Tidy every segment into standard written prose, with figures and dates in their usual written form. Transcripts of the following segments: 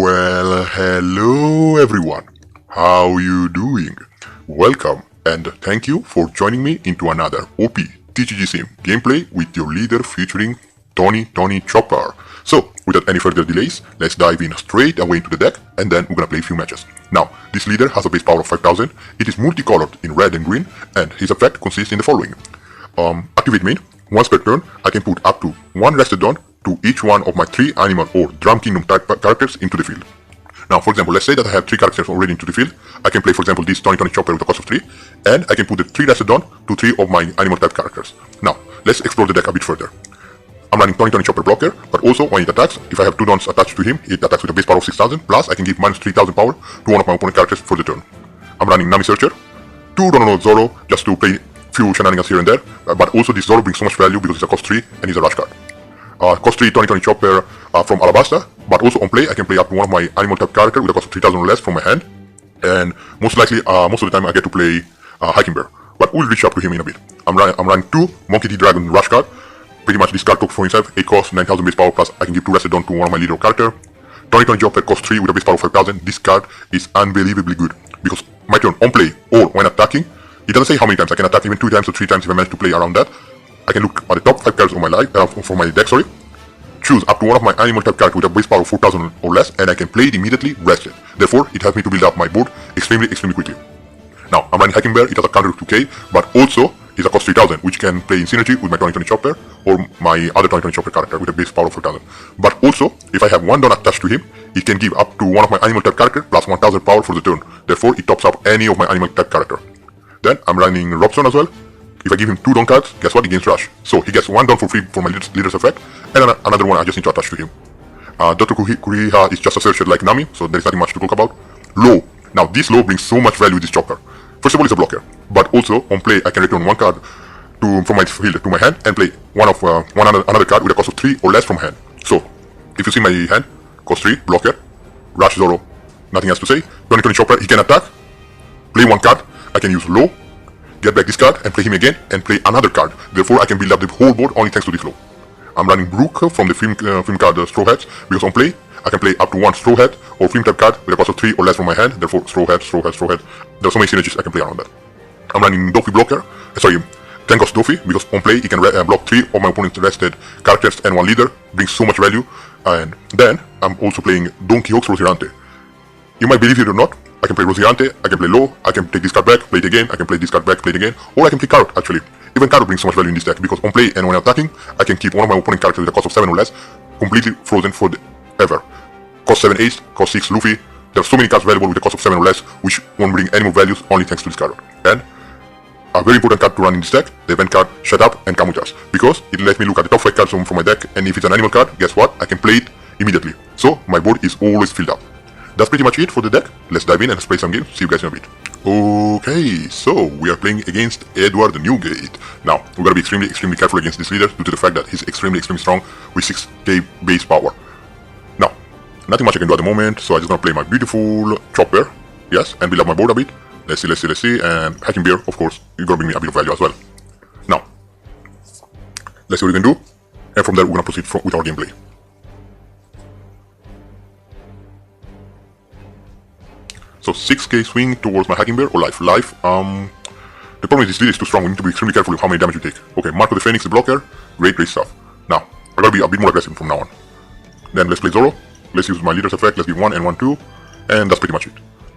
Well, hello everyone. How you doing? Welcome and thank you for joining me into another OP TCG Sim gameplay with your leader featuring Tony Chopper. So, without any further delays, let's dive in straight away into the deck and then we're gonna play a few matches. Now, this leader has a base power of 5000, it is multicolored in red and green, and his effect consists in the following. Activate main. Once per turn, I can put up to one rested on to each one of my 3 animal or drum kingdom type characters into the field. Now, for example, let's say that I have 3 characters already into the field. I can play, for example, this Tony Chopper with a cost of 3, and I can put the 3 rested on to 3 of my animal type characters. Now, let's explore the deck a bit further. I'm running Tony Chopper blocker, but also when it attacks, if I have 2 dons attached to him, it attacks with a base power of 6000, plus I can give minus 3000 power to one of my opponent characters for the turn. I'm running Nami Searcher, 2 Dono Zoro, just to play few shenanigans here and there, but also this Zoro brings so much value because it's a cost 3 and he's a rush card. Cost 3 Tony Chopper from Alabasta, but also on play I can play up to one of my animal type character with a cost of 3000 or less from my hand, and most likely, most of the time I get to play Hiking Bear, but we'll reach up to him in a bit. I'm running 2 Monkey D Dragon rush card, pretty much this card took for himself, 8 cost, 9000 base power, plus I can give 2 rested on to one of my leader character. Tony Chopper cost 3 with a base power of 5000, this card is unbelievably good, because my turn on play or when attacking, it doesn't say how many times, I can attack even 2 times or 3 times if I manage to play around that. I can look at the top 5 cards of my life, from my deck, choose up to one of my animal type character with a base power of 4000 or less, and I can play it immediately rested. Therefore, it helps me to build up my board extremely quickly. Now, I'm running Hiking Bear, it has a counter to K, but also is a cost 3000, which can play in synergy with my Tony Chopper or my other Tony Chopper character with a base power of 4000. But also, if I have 1 don attached to him, it can give up to one of my animal type character plus 1000 power for the turn. Therefore, it tops up any of my animal type character. Then I'm running Robson as well. If I give him 2 don cards, guess what? He gains rush. So he gets 1 don for free for my leader's effect, and another one I just need to attach to him. Dr. Kuriha is just a searcher like Nami, so there's nothing much to talk about. Low. Now this low brings so much value with this chopper. First of all, it's a blocker, but also on play I can return 1 card from my field to my hand and play another card with a cost of 3 or less from hand. So if you see my hand, cost 3, blocker, rush Zoro, nothing else to say. Tony Chopper, he can attack, play 1 card, I can use low, get back this card and play him again and play another card. Therefore I can build up the whole board only thanks to this low. I'm running Brook from the film card Straw Hats, because on play I can play up to 1 Straw Hat or film type card with a cost of 3 or less from my hand. Therefore Straw Hat. There are so many synergies I can play around that. I'm running Doffy blocker, 10 cost Doffy, because on play he can block 3 of my opponent's rested characters and 1 leader, brings so much value. And then I'm also playing Don Quixote's Rocinante. You might believe it or not, I can play Rocinante, I can play low, I can take this card back, play it again, I can play this card back, play it again, or I can play Carrot actually. Even Carrot brings so much value in this deck, because on play and when attacking, I can keep one of my opponent characters with a cost of 7 or less, completely frozen for ever. Cost 7 Ace, cost 6 Luffy, there are so many cards available with a cost of 7 or less, which won't bring any more values only thanks to this Carrot. And a very important card to run in this deck, the event card Shut Up and Camouflage, because it lets me look at the top 5 cards from my deck, and if it's an animal card, guess what, I can play it immediately. So my board is always filled up. That's pretty much it for the deck. Let's dive in and let's play some games. See you guys in a bit. Okay, so we are playing against Edward Newgate. Now, we gotta be extremely careful against this leader due to the fact that he's extremely strong with 6k base power. Now, nothing much I can do at the moment, so I just gonna play my beautiful Chopper, yes, and build up my board a bit. Let's see, and Hacking Bear, of course, is gonna bring me a bit of value as well. Now, let's see what we can do, and from there we're gonna proceed with our gameplay. So 6k swing towards my Hacking Bear or life. The problem is this leader is too strong, we need to be extremely careful with how many damage we take. Okay, Marco the Phoenix, the blocker, great stuff. Now, I gotta be a bit more aggressive from now on. Then let's play Zoro, let's use my leader's effect, let's give 1 and 1, 2, and that's pretty much it.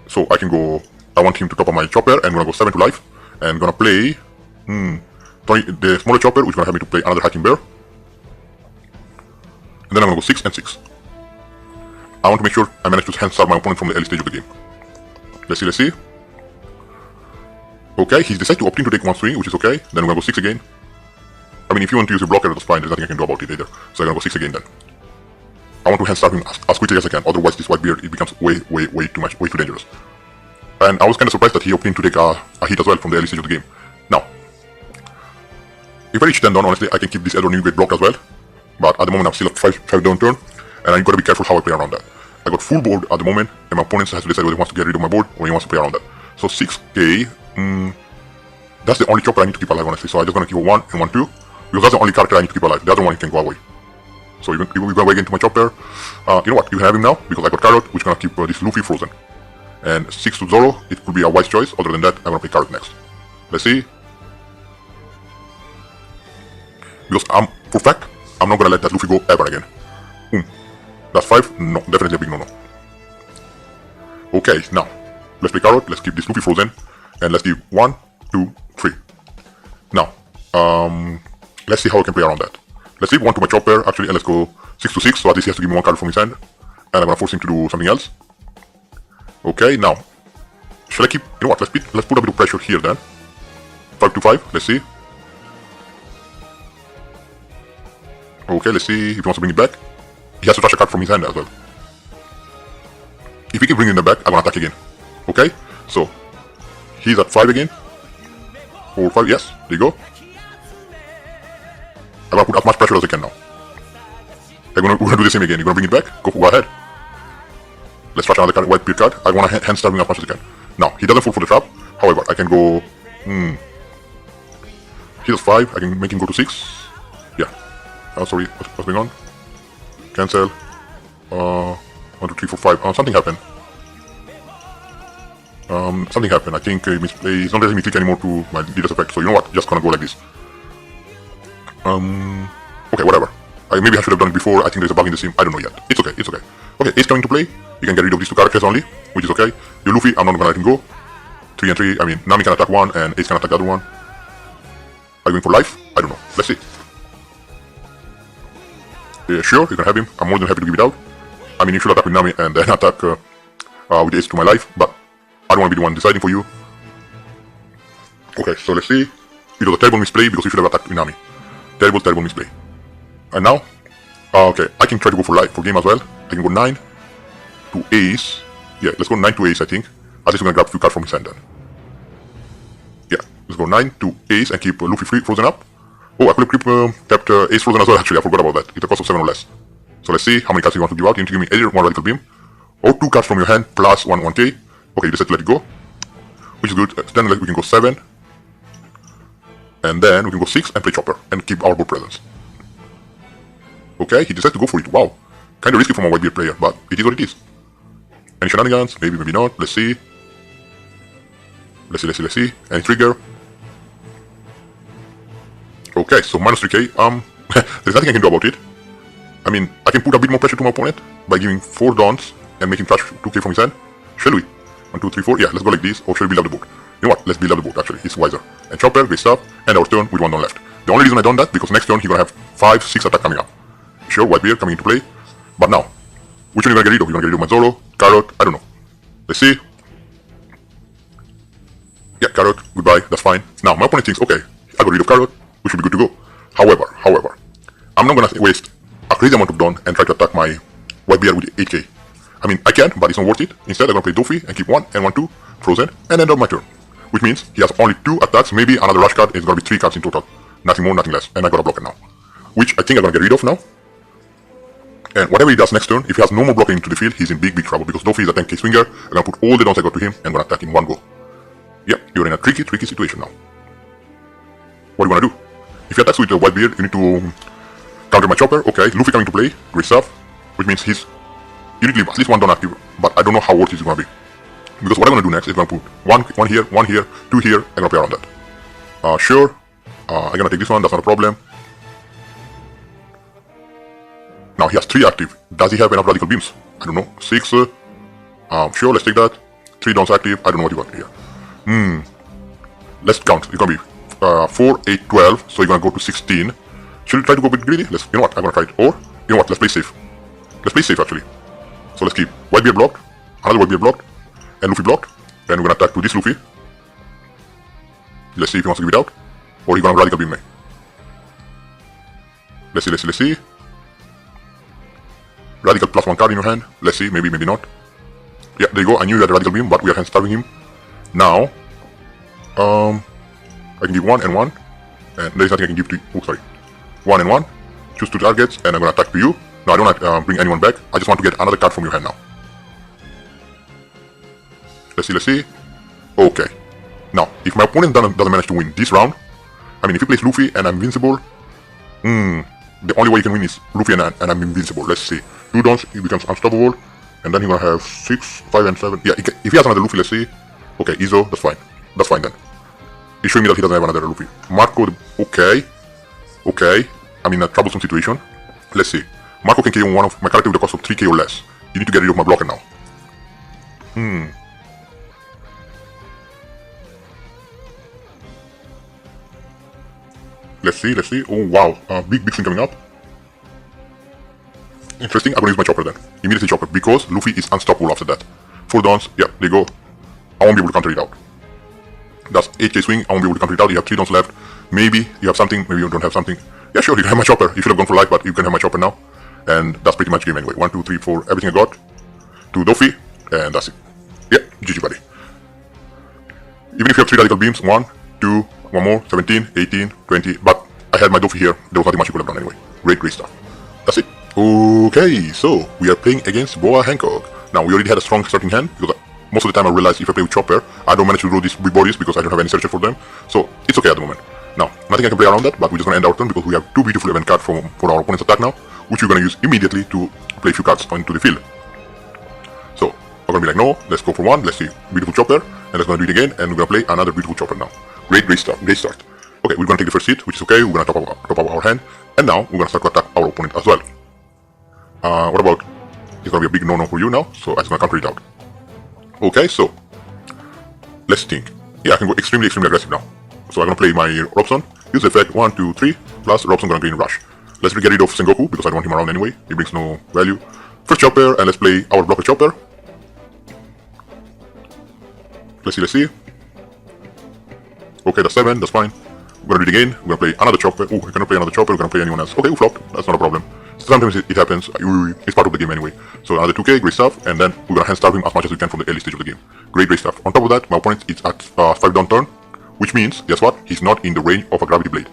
So I can go, I want him to top up my Chopper, and I'm gonna go 7 to life, and gonna play, the smaller Chopper, which is gonna have me to play another Hacking Bear. And then I'm gonna go 6 and 6. I want to make sure I manage to hand start my opponent from the early stage of the game. Let's see. Okay, he's decided to opt in to take 1 swing, which is okay. Then we're gonna go 6 again. I mean, if you want to use your blocker, that's fine, there's nothing I can do about it either. So I'm gonna go 6 again then. I want to hand start him as quickly as I can, otherwise this white beard, it becomes way too dangerous. And I was kinda surprised that he opted in to take a hit as well from the early stage of the game. Now, if I reach 10 down, honestly, I can keep this Edward Newgate blocked as well. But at the moment I'm still at 5 down turn, and I gotta be careful how I play around that. I got full board at the moment, and my opponent has to decide whether he wants to get rid of my board or he wants to play around that. So 6k, that's the only chopper I need to keep alive, honestly. So I'm just gonna keep a 1 and 1, 2, because that's the only character I need to keep alive. The other one can go away. So we're gonna go again to my chopper. You know what? You can have him now because I got Carrot, which is gonna keep this Luffy frozen. And 6 to Zoro, it could be a wise choice. Other than that, I'm gonna play Carrot next. Let's see. Because for fact, I'm not gonna let that Luffy go ever again. That's 5. No, definitely a big no-no. Okay, now let's play Carrot. Let's keep this Luffy frozen, and let's give 1, 2, 3. Now, let's see how I can play around that. Let's leave 1 to my chopper actually, and let's go 6 to 6. So at least he has to give me 1 card from his hand, and I'm gonna force him to do something else. Okay, now, shall I keep? You know what? Let's put a bit of pressure here then. 5 to 5. Let's see. Okay, let's see if he wants to bring it back. He has to trash a card from his hand as well. If he can bring it back, I'm gonna attack again. Okay, so he's at 5 again. 4, 5. Yes, there you go. I'm gonna put as much pressure as I can now. We're gonna do the same again. You're gonna bring it back? Go ahead. Let's trash another card, white beard card. I wanna hand stab him as much as I can. Now, he doesn't fall for the trap. However, I can go... He's at 5. I can make him go to 6. Yeah. Oh, sorry. What's going on? Cancel. 1, 2, 3, 4, 5. Something happened. Something happened. I think he's not letting me click anymore to my leader's effect. So you know what? Just gonna go like this. Okay, whatever. Maybe I should have done it before. I think there's a bug in the sim. I don't know yet. It's okay. It's okay. Okay, Ace coming to play. You can get rid of these 2 characters only, which is okay. Your Luffy, I'm not gonna let him go. 3 and 3. I mean, Nami can attack 1 and Ace can attack the other one. Are you going for life? I don't know. Let's see. Sure, you can have him. I'm more than happy to give it out. I mean, you should attack with Nami and then attack with Ace to my life, but I don't want to be the one deciding for you. Okay, so let's see. It was a terrible misplay because you should have attacked with Nami. Terrible, terrible misplay. And now, okay, I can try to go for game as well. I can go 9 to Ace. Yeah, let's go 9 to Ace, I think. At least we're gonna grab a few cards from his hand then. Yeah, let's go 9 to Ace and keep Luffy frozen up. Oh, I could have kept Ace frozen as well, actually. I forgot about that. It's a cost of 7 or less. So let's see how many cards you want to give out. You need to give me either 1 Radical Beam or 2 cards from your hand plus 1k. Okay, you decide to let it go, which is good. Then we can go 7. And then we can go 6 and play Chopper and keep our board presence. Okay, he decided to go for it. Wow. Kinda risky for my Whitebeard player, but it is what it is. Any shenanigans? Maybe, maybe not. Let's see. Let's see. Any trigger? Okay, so minus 3k. There's nothing I can do about it. I mean, I can put a bit more pressure to my opponent by giving 4 dons and making trash 2k from his hand. Shall we? 1, 2, 3, 4. Yeah, let's go like this. Or shall we build up the board? You know what? Let's build up the board, actually. It's wiser. And Chopper, great stuff. And our turn with 1 don left. The only reason I done that, because next turn he's gonna have 5, 6 attack coming up. Sure, Whitebeard coming into play. But now, which one are you gonna get rid of? You're gonna get rid of my Zoro, Carrot, I don't know. Let's see. Yeah, Carrot, goodbye, that's fine. Now, my opponent thinks, okay, I got rid of Carrot, we should be good to go. However, I'm not gonna waste a crazy amount of Dawn and try to attack my Whitebeard with 8k. I mean, I can, but it's not worth it. Instead, I'm gonna play Doffy and keep 1 and 1, 2, frozen, and end up my turn. Which means he has only 2 attacks, maybe another rush card, it's gonna be 3 cards in total. Nothing more, nothing less, and I got a blocker now. Which I think I'm gonna get rid of now. And whatever he does next turn, if he has no more blocking into the field, he's in big trouble, because Doffy is a 10k swinger. I'm gonna put all the downs I got to him, and I'm gonna attack in 1 go. Yep, you're in a tricky situation now. What are you gonna do? If he attacks with the Whitebeard, you need to counter my Chopper. Okay, Luffy coming to play, great stuff. Which means you need to leave at least 1 down active, but I don't know how worth it's gonna be. Because what I'm gonna do next is I'm gonna put 1 here, 1 here, 2 here, I'm gonna play around that. Sure, I'm gonna take this one, that's not a problem. Now he has 3 active. Does he have enough Radical Beams? I don't know. 6. Sure, let's take that. 3 downs active. I don't know what you got here. Let's count. It's gonna be 4, 8, 12. So you're gonna go to 16. Should we try to go a bit greedy? You know what? I'm gonna try it. Or, you know what? Let's play safe. Let's play safe actually. So let's keep Whitebeard blocked, another Whitebeard blocked, and Luffy blocked. Then we're gonna attack to this Luffy. Let's see if he wants to give it out, or he's gonna Radical Beam me. Let's see. Radical plus 1 card in your hand. Let's see, maybe, maybe not. Yeah, there you go. I knew you had a Radical Beam, but we are hand starving him. Now, I can give 1 and 1, and there is nothing I can give to you. Oh, sorry. 1 and 1. Choose 2 targets, and I'm gonna attack to you. No, I don't want to bring anyone back. I just want to get another card from your hand now. Let's see. Okay. Now, if my opponent doesn't manage to win this round, I mean, if he plays Luffy and I'm invincible, the only way you can win is Luffy and I'm invincible. Let's see. 2 dons, he becomes unstoppable. And then he's gonna have 6, 5, and 7. Yeah, if he has another Luffy, let's see. Okay, Izo, that's fine. That's fine then. He's showing me that he doesn't have another Luffy. Marco, okay. Okay. I'm in a troublesome situation. Let's see. Marco can KO one of my character with the cost of 3k or less. You need to get rid of my blocker now. Let's see. Oh wow, big thing coming up. Interesting, I'm gonna use my chopper then. Immediately chopper, because Luffy is unstoppable after that. 4 dons, yeah, there you go. I won't be able to counter it out. That's 8k swing, I won't be able to counter it out. You have 3 dons left. Maybe you have something, maybe you don't have something. Yeah, sure, you can have my chopper. You should have gone for life, but you can have my chopper now. And that's pretty much game anyway. 1, 2, 3, 4, everything I got. 2 Doffy, and that's it. Yeah, GG buddy. Even if you have 3 radical beams, 1, 2, 1 more, 17, 18, 20, but I had my Doffy here, there was nothing much you could have done anyway. Great stuff. That's it. Okay, so we are playing against Boa Hancock. Now, we already had a strong starting hand, because most of the time I realized if I play with Chopper, I don't manage to draw these big bodies because I don't have any searcher for them. So, it's okay at the moment. Now, nothing I can play around that, but we're just gonna end our turn because we have 2 beautiful event cards for our opponent's attack now, which we're gonna use immediately to play a few cards into the field. So, I'm gonna be like, no, let's go for 1, let's see, beautiful Chopper, and let's gonna do it again, and we're gonna play another beautiful Chopper now. Great start. Okay, we're gonna take the first hit, which is okay, we're gonna top up our hand, and now we're gonna start to attack our opponent as well. What about, it's gonna be a big no-no for you now, so I'm just gonna counter it out. Okay, so, let's think. Yeah, I can go extremely aggressive now. So I'm gonna play my Robson, use the effect 1, 2, 3, plus Robson gonna gain rush. Let's get rid of Sengoku, because I don't want him around anyway, he brings no value. First Chopper, and let's play our blocker Chopper. Let's see. Okay, that's 7, that's fine. We're gonna do it again, we're gonna play another Chopper. Oh, I cannot play another Chopper, we're gonna play anyone else. Okay, we flopped, that's not a problem. Sometimes it happens, it's part of the game anyway. So another 2k, great stuff, and then we're gonna hand starve him as much as we can from the early stage of the game. Great stuff. On top of that, my opponent is at 5 down turn, which means, guess what? He's not in the range of a gravity blade.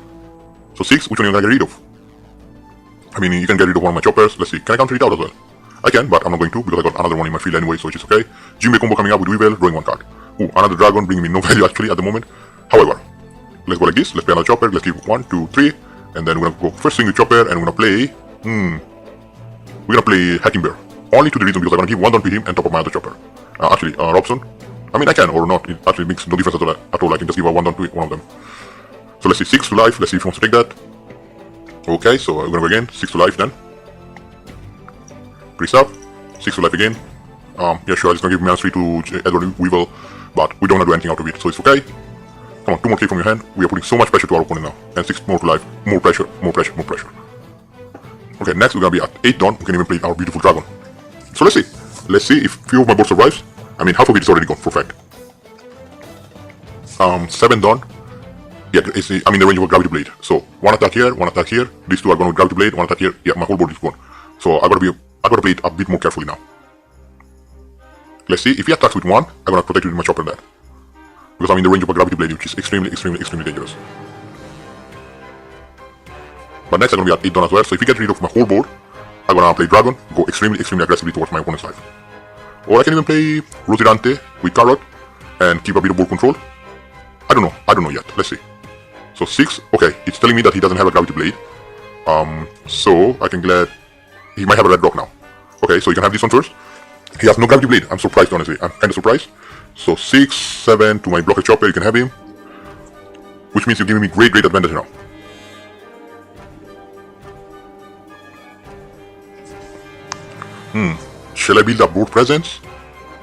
So 6, which one are you gonna get rid of? I mean, you can get rid of one of my choppers. Let's see, can I counter it out as well? I can, but I'm not going to, because I got another one in my field anyway, so it's okay. Jinbei combo coming up with Weevil, drawing 1 card. Ooh, another dragon, bringing me no value actually at the moment. However, let's go like this, let's play another chopper, let's give 1, 2, 3, and then we're gonna go first swing with chopper, and we're gonna play, we're gonna play Hacking Bear. Only to the reason because I'm gonna give 1 down to him and top up my other chopper. Actually, Robson, I mean I can or not, it actually makes no difference at all, I can just give a 1 down to one of them. So let's see, 6 to life, let's see if he wants to take that. Okay, so we're gonna go again, 6 to life then. Great stuff, 6 to life again. Yeah sure, it's gonna give -3 to Edward Weevil, but we don't wanna do anything out of it, so it's okay. Come on, 2 more K from your hand, we are putting so much pressure to our opponent now. And 6 more to life, more pressure. Okay, next we're gonna be at 8 dawn, we can even play our beautiful dragon. So let's see if few of my board survives. I mean, half of it is already gone, for fact. 7 dawn. Yeah, I'm in the range of a gravity blade. So, 1 attack here, 1 attack here. These 2 are going with gravity blade, 1 attack here. Yeah, my whole board is gone. So, I gotta play it a bit more carefully now. Let's see, if he attacks with 1, I'm gonna protect it with my chopper there. Because I'm in the range of a gravity blade, which is extremely dangerous. But next I'm gonna be at 8 dawn as well, so if he gets rid of my whole board, I'm gonna play dragon, go extremely aggressively towards my opponent's life. Or I can even play Rosirante with Carrot and keep a bit of board control. I don't know yet, let's see. So 6, okay, it's telling me that he doesn't have a gravity blade. So I can glad he might have a red rock now. Okay, so you can have this one first. He has no gravity blade, I'm surprised honestly, I'm kinda surprised. So 6, 7 to my blocker chopper, you can have him. Which means you're giving me great advantage now. Shall I build a board presence?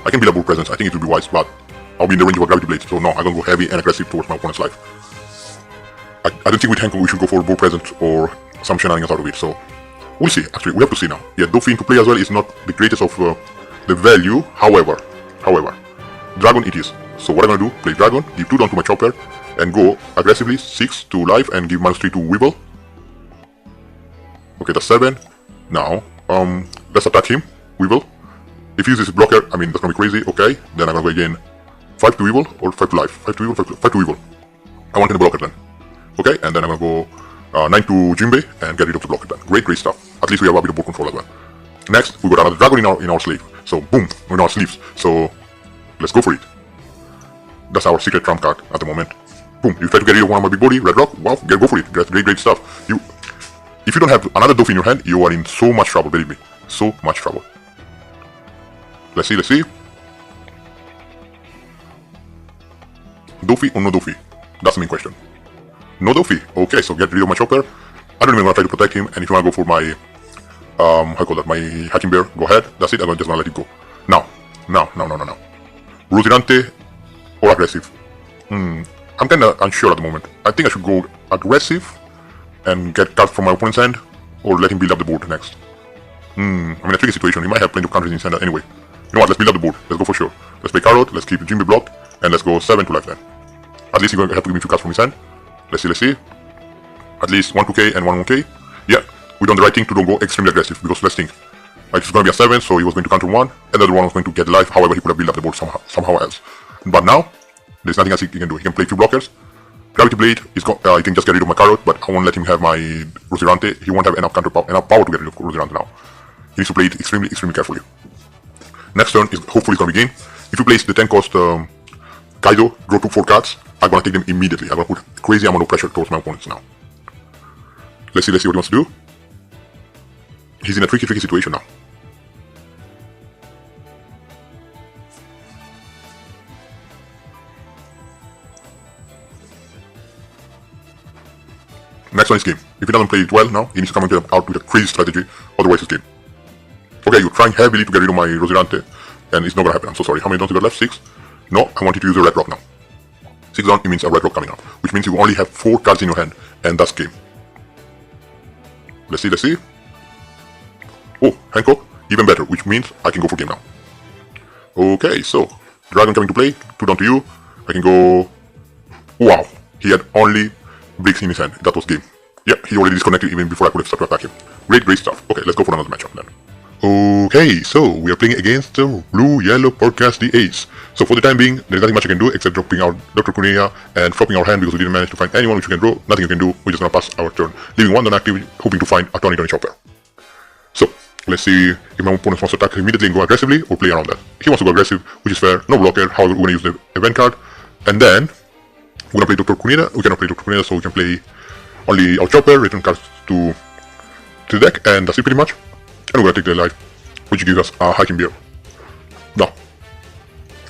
I can build a board presence, I think it would be wise, but I'll be in the range of a gravity blade, so no, I'm gonna go heavy and aggressive towards my opponent's life. I don't think with Hanko we should go for board presence or some shenanigans out of it, so we'll see, actually, we have to see now. Yeah, Doffy into play as well is not the greatest of the value, however, Dragon it is. So what I'm gonna do, play Dragon, give 2 down to my chopper, and go aggressively 6 to life and give -3 to Weevil. Okay, that's 7. Now, let's attack him, Weevil. If he uses his blocker, I mean, that's gonna be crazy, okay. Then I'm gonna go again 5 to Weevil or 5 to life. 5 to Weevil, 5 to Weevil. I want in the blocker then. Okay, and then I'm gonna go 9 to Jinbei and get rid of the blocker then. Great stuff. At least we have a bit of board control as well. Next, we got another dragon in our sleeve. So boom, in our sleeves. So let's go for it. That's our secret trump card at the moment. Boom, you try to get rid of one of my big body, red rock, wow, go for it. That's great stuff. If you don't have another Dofi in your hand, you are in so much trouble, believe me. So much trouble. Let's see. Dofi or no Dofi? That's the main question. No Dofi. Okay, so get rid of my chopper. I don't even want to try to protect him, and if you want to go for my, how I call that, my hacking bear, go ahead. That's it, I'm just gonna let it go. Now. Rosirante or aggressive? I'm kinda unsure at the moment. I think I should go aggressive and get cards from my opponent's hand, or let him build up the board next. I'm in a tricky situation. He might have plenty of counters in his hand anyway. You know what, let's build up the board. Let's go for sure. Let's play Carrot, let's keep Jimmy blocked, and let's go 7 to life then. At least he's going to have to give me 2 cards from his hand. Let's see. At least 1 2k and 1 1k. Yeah, we done the right thing to don't go extremely aggressive, because let's think. Like, it's going to be a 7, so he was going to counter 1, and the other one was going to get life. However, he could have built up the board somehow else. But now, there's nothing else he can do. He can play 2 blockers. Gravity Blade, he can just get rid of my Carrot, but I won't let him have my Rosirante. He won't have enough power to get rid of Rosirante now. He needs to play it extremely carefully. Next turn is hopefully going to be game. If you place the 10 cost Kaido, draw 4 cards, I'm going to take them immediately. I'm going to put a crazy amount of pressure towards my opponents now. Let's see what he wants to do. He's in a tricky situation now. Next one is game. If he doesn't play it well now, he needs to come out with a crazy strategy, otherwise it's game. Okay, you're trying heavily to get rid of my Rosirante, and it's not gonna happen. I'm so sorry. How many dons you got left? 6? No, I want you to use a red rock now. 6 dons, it means a red rock coming up, which means you only have 4 cards in your hand, and that's game. Let's see. Oh, Hancock, even better, which means I can go for game now. Okay, so, Dragon coming to play, 2 down to you. I can go... Wow, he had only bricks in his hand. That was game. Yeah, he already disconnected even before I could have started to attack him. Great stuff. Okay, let's go for another matchup then. Okay, so we are playing against the blue-yellow podcast, the Ace. So for the time being, there's nothing much I can do except dropping our Dr. Cornelia and flopping our hand because we didn't manage to find anyone which we can draw. Nothing you can do, we're just gonna pass our turn, leaving 1 non-active, hoping to find a Tony chopper. So, let's see if my opponent wants to attack immediately and go aggressively or play around that. He wants to go aggressive, which is fair, no blocker, however we're gonna use the event card. And then, we're gonna play Dr. Cornelia, we cannot play Dr. Cornelia, so we can play only our chopper, return cards to the deck, and that's it pretty much. And we're gonna take the life, which gives us a hiking beer. Now,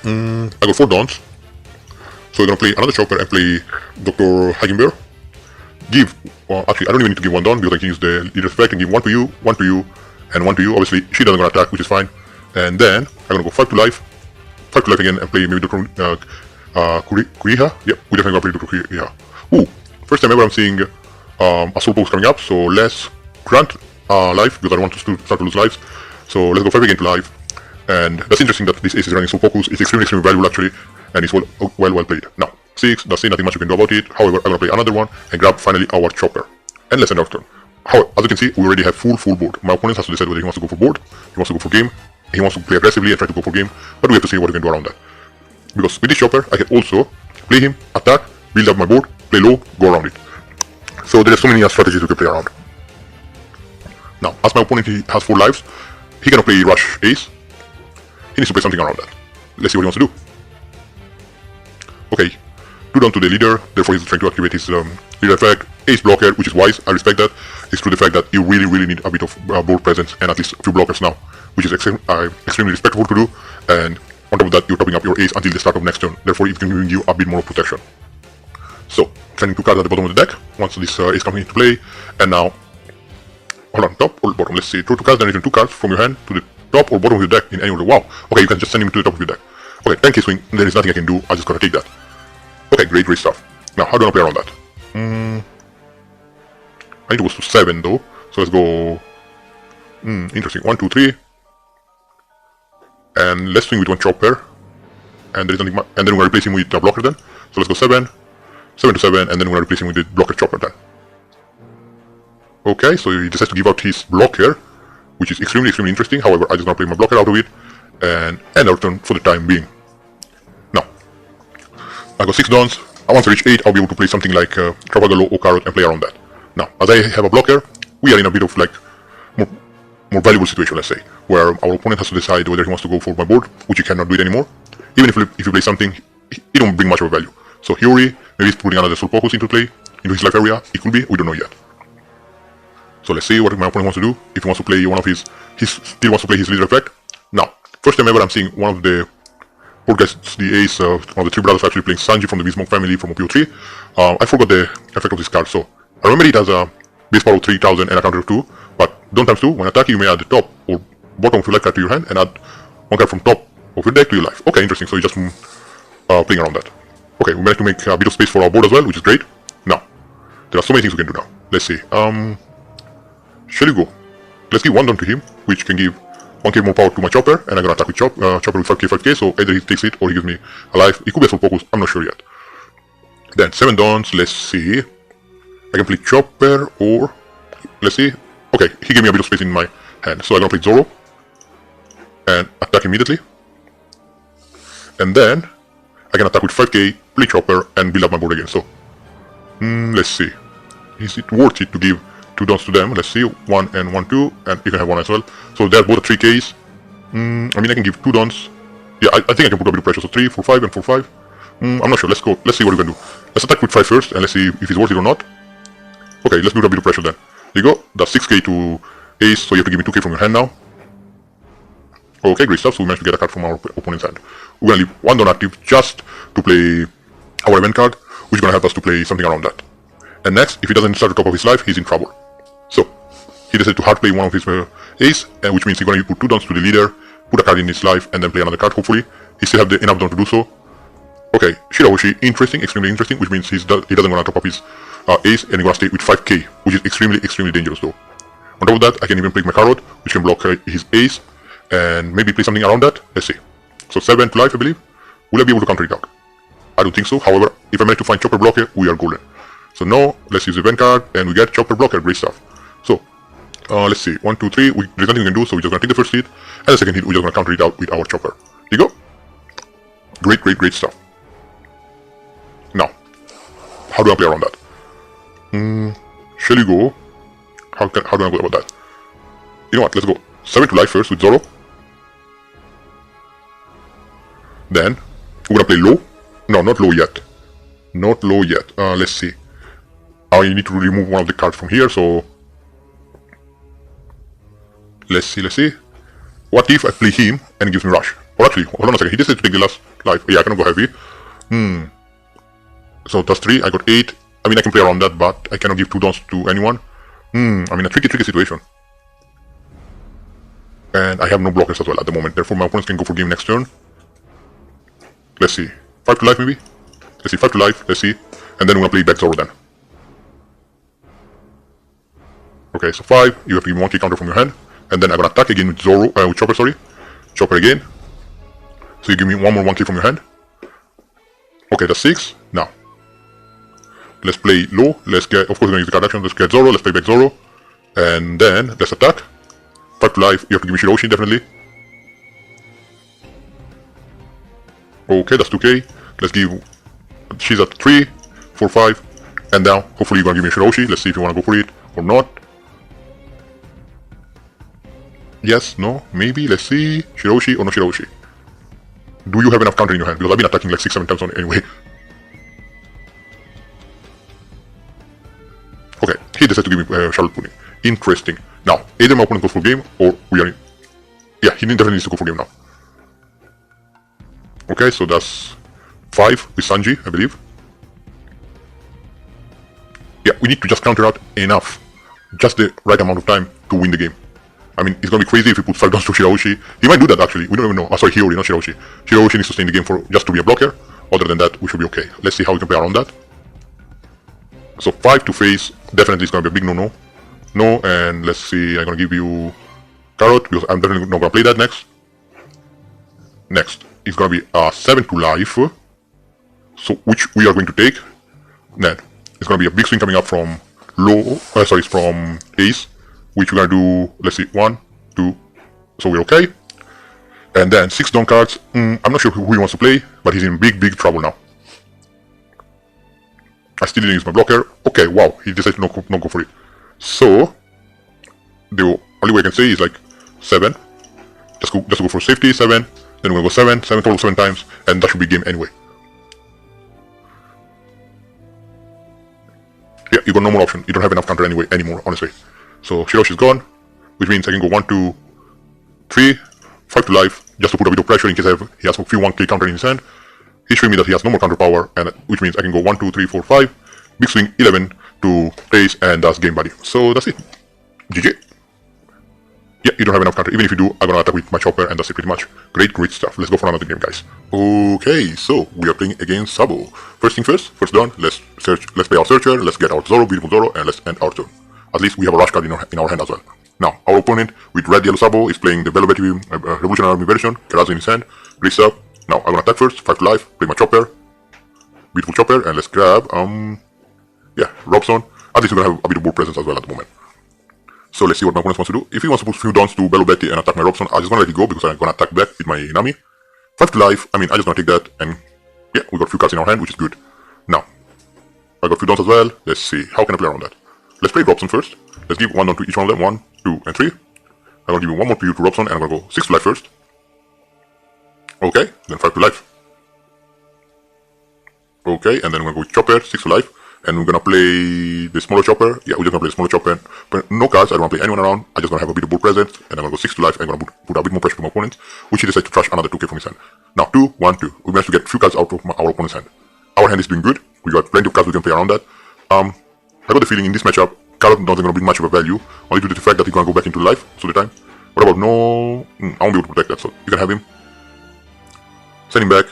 I got 4 dons, so we're gonna play another chopper and play Dr. Hiking Bear. Actually, I don't even need to give 1 don because I can use the leader effect and give 1 to you, 1 to you, and 1 to you. Obviously, she doesn't gonna attack, which is fine. And then I'm gonna go 5 to life again, and play maybe Dr. Kuriha. Yep, we definitely gonna play Dr. Kuriha. Ooh, first time ever I'm seeing a soul box coming up, so let's grant life because I don't want to start to lose lives. So let's go 5 again to life, and that's interesting that this ace is running so focus. It's extremely valuable actually, and it's well played. Now 6, that's it, nothing much you can do about it. However, I'm gonna play another one and grab finally our chopper, and let's end our turn. However, as you can see, we already have full board. My opponent has to decide whether he wants to go for board, he wants to go for game, he wants to play aggressively and try to go for game, but we have to see what we can do around that. Because with this chopper, I can also play him, attack, build up my board, play low, go around it. So there are so many strategies we can play around. Now, as my opponent has 4 lives, he cannot play Rush Ace. He needs to play something around that. Let's see what he wants to do. Okay, 2 down to the leader, therefore he's trying to activate his leader effect. Ace blocker, which is wise, I respect that. It's through the fact that you really need a bit of board presence and at least a few blockers now, which is extremely respectful to do. And on top of that, you're topping up your ace until the start of next turn, therefore it can give you a bit more protection. So, sending 2 cards at the bottom of the deck, once this ace comes into play, and now, hold on, top or bottom, let's see, draw 2 cards, then return 2 cards from your hand to the top or bottom of your deck in any order. Wow, okay, you can just send him to the top of your deck. Okay, 10k swing, there is nothing I can do, I just gotta take that. Okay, great stuff. Now, how do I play around that? I need to go to 7 though, so let's go, interesting, 1, 2, 3, and let's swing with 1 chopper, and there is nothing, and then we're gonna replace him with a blocker then, so let's go 7 to 7, and then we're gonna replace him with the blocker chopper then. Okay, so he decides to give out his blocker, which is extremely interesting. However, I just gonna play my blocker out of it, and end our turn for the time being. Now, I got 6 dons. Once I reach 8, I'll be able to play something like Travagalo or Carrot and play around that. Now, as I have a blocker, we are in a bit of like more valuable situation, let's say, where our opponent has to decide whether he wants to go for my board, which he cannot do it anymore. Even if you play something, it don't bring much of a value. So Hiyori, maybe he's putting another soul focus into play, into his life area. It could be, we don't know yet. So let's see what my opponent wants to do. If he wants to play one of his, he still wants to play his leader effect. Now, first time ever I'm seeing one of the poor guys, the ace, one of the three brothers actually playing Sanji from the Beast Monk family from OPO3. I forgot the effect of this card, so I remember it has a base power of 3000 and a counter of 2, but don't times 2, when attacking you may add the top or bottom of your life card to your hand and add one card from top of your deck to your life. Okay, interesting, so you're just playing around that. Okay, we managed to make a bit of space for our board as well, which is great. Now, there are so many things we can do now. Let's see, shall we go? Let's give 1 down to him, which can give 1k more power to my chopper, and I'm gonna attack with chopper with 5k, so either he takes it or he gives me a life. It could be a full focus, I'm not sure yet. Then 7 dawns, let's see. I can play chopper or let's see. Okay, he gave me a bit of space in my hand, so I'm gonna play Zoro and attack immediately. And then I can attack with 5k, play chopper, and build up my board again. So let's see. Is it worth it to give 2 dawns to them? Let's see, 1 and 1, 2, and you can have 1 as well. So they're both 3Ks. I mean, I can give 2 dawns. Yeah, I think I can put a bit of pressure. So 3, 4, 5, and 4, 5. I'm not sure. Let's go. Let's see what we can do. Let's attack with 5 first, and let's see if it's worth it or not. Okay, let's do a bit of pressure then. There you go. That's 6k to ace, so you have to give me 2k from your hand now. Okay, great stuff. So we managed to get a card from our opponent's hand. We're gonna leave 1 down active just to play our event card, which is gonna help us to play something around that. And next, if he doesn't start the top of his life, he's in trouble. So he decided to hard play one of his ace, which means he's gonna put 2 dawns to the leader, put a card in his life, and then play another card. Hopefully, he still have the enough dawn to do so. Okay, Shirahoshi, interesting, extremely interesting, which means he doesn't want to top up his ace, and he's gonna stay with 5k, which is extremely dangerous though. On top of that, I can even play my Carrot, which can block his ace, and maybe play something around that. Let's see. So 7 to life, I believe. Will I be able to counter it out? I don't think so. However, if I manage to find Chopper Blocker, we are golden. So now, let's use the event card, and we get Chopper Blocker, great stuff. So, let's see, 1, 2, 3, there's nothing we can do, so we're just gonna take the first hit, and the second hit, we're just gonna counter it out with our Chopper. Here you go. Great stuff. Now, how do I play around that? Shall we go? How do I go about that? You know what, let's go 7 to life first with Zoro. Then, we're gonna play low. No, not low yet. Not low yet. Let's see. I need to remove one of the cards from here, so... Let's see. What if I play him and he gives me rush? Or actually, hold on a second, he decided to take the last life. Yeah, I cannot go heavy. So that's 3, I got 8. I mean, I can play around that, but I cannot give 2 dawns to anyone. I mean, a tricky situation. And I have no blockers as well at the moment, therefore my opponents can go for game next turn. Let's see. 5 to life maybe? Let's see, 5 to life, let's see. And then we're gonna play back Zoro then. Okay, so 5, you have to give me 1k counter from your hand. And then I'm gonna attack again with Zoro, with Chopper, sorry. Chopper again. So you give me 1 more 1k from your hand. Okay, that's 6. Now, let's play low. Let's get, of course, we're gonna use the card action. Let's get Zoro, let's play back Zoro. And then, let's attack. 5 to life, you have to give me Shiroshi, definitely. Okay, that's 2k. Let's give, she's at 3, 4, 5. And now, hopefully you're gonna give me Shiroshi. Let's see if you wanna go for it or not. Yes, no, maybe, let's see. Shiroshi or no Shiroshi. Do you have enough counter in your hand? Because I've been attacking like 6-7 times on it anyway. Okay, he decided to give me Charlotte Pudding. Interesting. Now, either my opponent goes for game, or we are in... Yeah, he definitely needs to go for game now. Okay, so that's 5 with Sanji, I believe. Yeah, we need to just counter out enough. Just the right amount of time to win the game. I mean, it's gonna be crazy if he puts 5 dawns to Shirahoshi. He might do that actually, we don't even know. Sorry, Hiyori, not Shirahoshi. Shirahoshi needs to stay in the game for just to be a blocker. Other than that, we should be okay. Let's see how we can play around that. So 5 to face, definitely is gonna be a big no-no. No, and let's see, I'm gonna give you Carrot, because I'm definitely not gonna play that next. Next, it's gonna be 7 to life. So, which we are going to take. Then, it's gonna be a big swing coming up from from ace. Which we're gonna do, let's see, 1, 2, so we're okay. And then 6 down cards, I'm not sure who he wants to play, but he's in big trouble now. I still didn't use my blocker. Okay, wow, he decided to not go for it. So, the only way I can say is like 7. Let's go for safety, 7. Then we're gonna go 7 total 7 times, and that should be game anyway. Yeah, you got no more option. You don't have enough counter anymore, honestly. So Shiroshi is gone, which means I can go 1, 2, 3, 5 to life, just to put a bit of pressure in case he has a few 1k counter in his hand. He's showing me that he has no more counter power, and which means I can go 1, 2, 3, 4, 5, big swing 11 to ace, and that's game value. So that's it. GG. Yeah, you don't have enough counter. Even if you do, I'm gonna attack with my chopper, and that's it pretty much. Great stuff. Let's go for another game, guys. Okay, so we are playing against Sabo. First thing first, first done, let's play our searcher, let's get our Zoro, beautiful Zoro, and let's end our turn. At least we have a rush card in our hand as well. Now, our opponent with red yellow Sabo is playing the Velvet Revolutionary Army version, Karazu in his hand, great stuff. Now, I'm gonna attack first, 5 to life, play my chopper, beautiful chopper, and let's grab, yeah, Robson. At least we're gonna have a bit of board presence as well at the moment. So let's see what my opponent wants to do. If he wants to put a few downs to Bello Betty and attack my Robson, I'm just gonna let it go because I'm gonna attack back with my Nami. 5 to life, I mean, I'm just gonna take that, and yeah, we got a few cards in our hand, which is good. Now, I got a few downs as well. Let's see, how can I play around that? Let's play Robson first. Let's give 1 down to each one of them, 1, 2, and 3. I'm gonna give you 1 more PU to Robson, and I'm gonna go 6 to life first. Okay, then 5 to life. Okay, and then we're gonna go with Chopper, 6 to life. And we're gonna play the smaller chopper. Yeah, we're just gonna play the smaller chopper. But no cards, I don't wanna play anyone around. I'm just gonna have a bit of board presence. And I'm gonna go 6 to life. I'm gonna put a bit more pressure to my opponent, which he decides to trash another 2k from his hand. Now 2, 1, 2. We managed to get a few cards out of our opponent's hand. Our hand is doing good. We got plenty of cards we can play around that. I got the feeling in this matchup, Carrot not gonna bring much of a value, only due to the fact that he's gonna go back into life all the time. What about no? I won't be able to protect that, so you can have him. Send him back,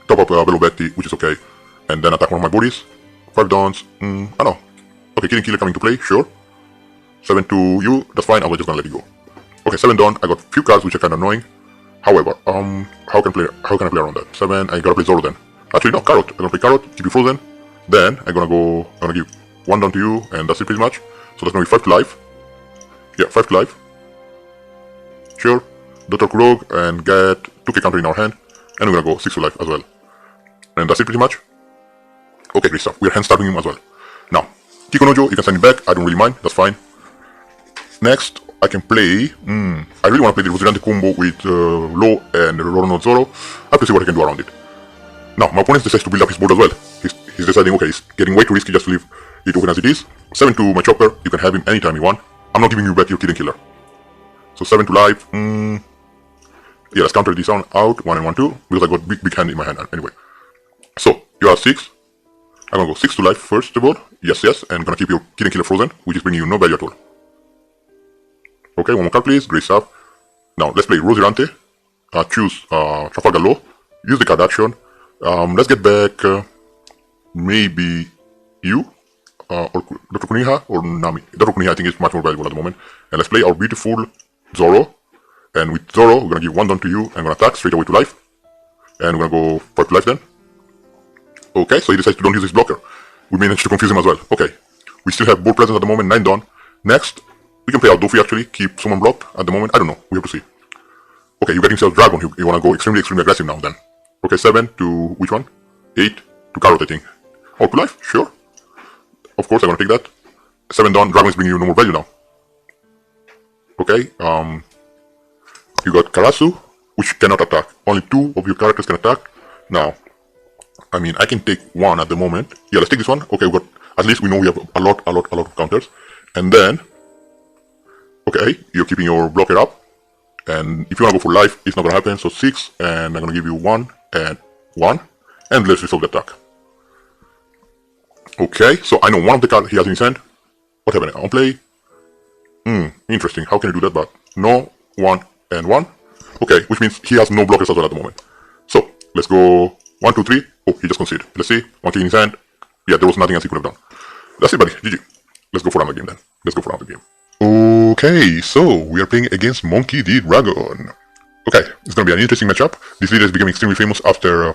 top up Bello Betty, which is okay, and then attack one of my bodies. 5 downs, I don't know. Okay, Killing Killer coming to play, sure. 7 to you, that's fine, I was just gonna let it go. Okay, 7 down, I got a few cards which are kinda annoying. However, how can I play around that? 7, I gotta play Zoro then. Actually no, Carrot, I'm gonna play Carrot, keep you frozen. Then I'm gonna give 1 down to you, and that's it pretty much. So that's gonna be 5 to life. Yeah, 5 to life. Sure. Dr. Kurog and get 2k counter in our hand. And we're gonna go 6 to life as well. And that's it pretty much. Okay, great stuff. We're hand starving him as well. Now, Kikonojo, you can send him back. I don't really mind. That's fine. Next, I can play... I really want to play the Rosirante combo with Lo and Rorono Zoro. I have to see what I can do around it. Now, my opponent decides to build up his board as well. He's deciding, okay, it's getting way too risky just to leave it open as it is. 7 to my chopper. You can have him anytime you want. I'm not giving you back your Killing Killer. So 7 to life. Yeah, let's counter this out. 1 and 1, 2. Because I got big hand in my hand anyway. So, you are 6. I'm gonna go 6 to life first of all. Yes, and gonna keep your Killing Killer frozen, which is bringing you no value at all. Okay, 1 more card please, great stuff. Now, let's play Rosirante. Choose Trafalgar Law. Use the card action. Let's get back maybe you, or Dr. Kuniha, or Nami. Dr. Kuniha I think is much more valuable at the moment. And let's play our beautiful Zoro. And with Zoro, we're gonna give 1 down to you. I'm gonna attack straight away to life. And we're gonna go 5 to life then. Okay, so he decides to don't use his blocker. We managed to confuse him as well. Okay, we still have board presence at the moment, 9 down. Next, we can play out Dofi actually, keep someone blocked at the moment. I don't know, we have to see. Okay, you get himself Dragon, you wanna go extremely aggressive now then. Okay, 7 to which one? 8 to Carrot I think. Oh, to life? Sure. Of course, I'm gonna take that. 7 down, Dragon is bringing you no more value now. Okay, you got Karasu, which cannot attack. Only 2 of your characters can attack. Now, I mean, I can take 1 at the moment. Yeah, let's take this one. Okay, we got, at least we know we have a lot of counters. And then, okay, you're keeping your blocker up. And if you want to go for life, it's not going to happen. So 6, and I'm going to give you 1 and 1. And let's resolve the attack. Okay, so I know one of the cards he has in his hand. What happened? On play. Interesting. How can I do that? But no, 1 and 1. Okay, which means he has no blockers as well at the moment. So, let's go 1, 2, 3. Oh, he just conceded. Let's see. 1 kill in his hand. Yeah, there was nothing else he could have done. That's it, buddy. GG. Let's go for another game then. Let's go for another game. Okay, so we are playing against Monkey D. Dragon. Okay, it's gonna be an interesting matchup. This leader is becoming extremely famous after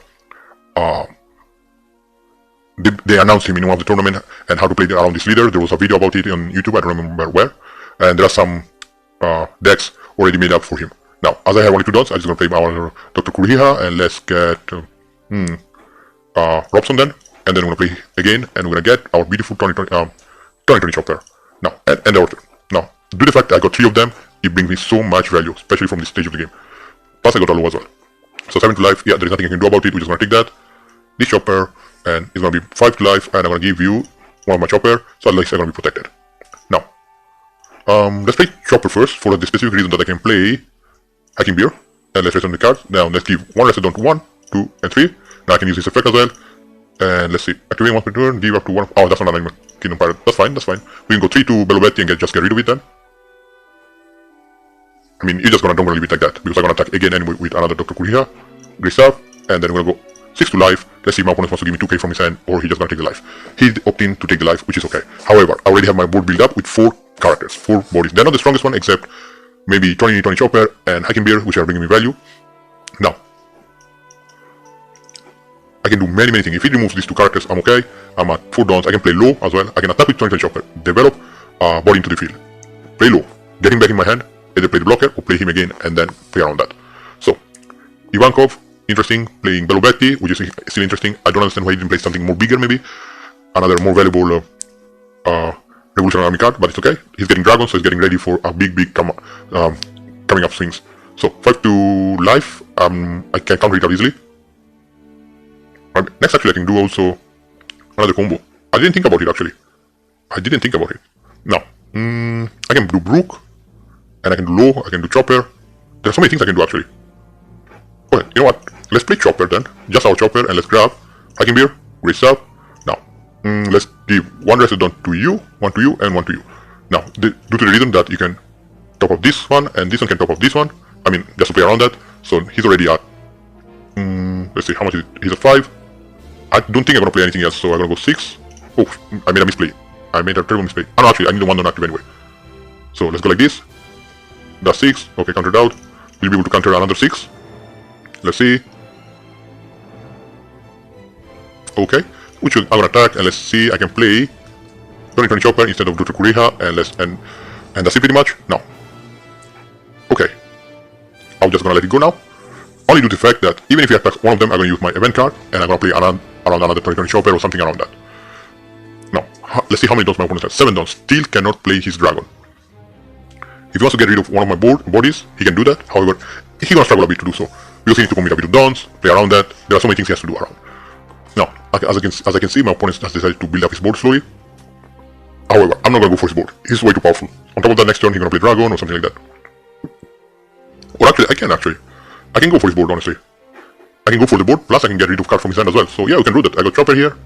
they announced him in one of the tournament and how to play around this leader. There was a video about it on YouTube, I don't remember where. And there are some decks already made up for him. Now, as I have only 2 dots, I'm just gonna play our Dr. Kuriha and let's get Robson then. And then we're gonna play again and we're gonna get our beautiful 2020 chopper. Now, and our turn. Now, due to the fact that I got 3 of them, it brings me so much value, especially from this stage of the game. Plus I got Alo as well. So 7 to life, yeah, there's nothing I can do about it, we're just gonna take that. This chopper, and it's gonna be 5 to life, and I'm gonna give you one of my chopper, so at least I'm gonna be protected. Now, Let's play Chopper first for the specific reason that I can play Hacking Beer. And let's return the cards. Now let's give one lesser down to 1, 2, and 3. Now I can use this effect as well. And let's see. Activate one per turn, give up to 1. Oh, that's not an Animal Kingdom Pirate. That's fine, that's fine. We can go 3 to Bellobetti and just get rid of it then. I mean, you're just don't gonna leave it like that, because I'm gonna attack again anyway with another Dr. Kuriha. Great stuff. And then we're gonna go 6 to life. Let's see if my opponent wants to give me 2k from his hand, or he's just gonna take the life. He opting to take the life, which is okay. However, I already have my board built up with 4 characters, 4 bodies. They're not the strongest one, except maybe 20 Chopper and Hacking Beer, which are bringing me value. Now, I can do many things. If he removes these 2 characters, I'm okay. I'm at 4 downs. I can play low as well. I can attack with 20 Chopper, develop body into the field, play low, get him back in my hand, either play the blocker or play him again and then play around that. So, Ivankov, interesting, playing Bellobetti, which is still interesting. I don't understand why he didn't play something more bigger maybe. Another more valuable Revolutionary Army card, but it's okay. He's getting Dragon, so he's getting ready for a big coming up swings. So 5 to life, I can counter it out easily. Next actually I can do also another combo. I didn't think about it actually. Now, I can do Brook, and I can do Low, I can do Chopper. There are so many things I can do actually. Okay, you know what? Let's play Chopper then. Just our Chopper, and let's grab Hacking Beer, great stuff. Now, let's give 1 rested down to you, 1 to you, and 1 to you. Now, due to the reason that you can top up this one, and this one can top up this one. I mean, just to play around that. So he's already at, let's see, how much is it? He's at 5. I don't think I'm gonna play anything else, so I'm gonna go 6. Oh, I made a misplay. I made a terrible misplay. Oh no, actually, I need the 1 non-active anyway. So let's go like this. That's 6. Okay, countered out. We'll be able to counter another 6. Let's see. Okay, which I'm gonna attack, and let's see. I can play 20 Chopper instead of Dr. Kuriha, and that's it pretty much. Now, okay, I'm just gonna let it go now. Only due to the fact that even if he attacks one of them, I'm gonna use my event card, and I'm gonna play around another 20 Chopper or something around that. Now, let's see how many dons my opponent has. 7 dons. Still cannot play his Dragon. If he wants to get rid of one of my bodies, he can do that. However, he's gonna struggle a bit to do so, because he needs to commit a bit of dons, play around that. There are so many things he has to do around. Now, as I can see, my opponent has decided to build up his board slowly. However, I'm not gonna go for his board. He's way too powerful. On top of that, next turn he's gonna play Dragon or something like that. Or actually, I can go for his board, honestly. I can go for the board, plus I can get rid of cards from his hand as well. So yeah, we can do that. I got Chopper here.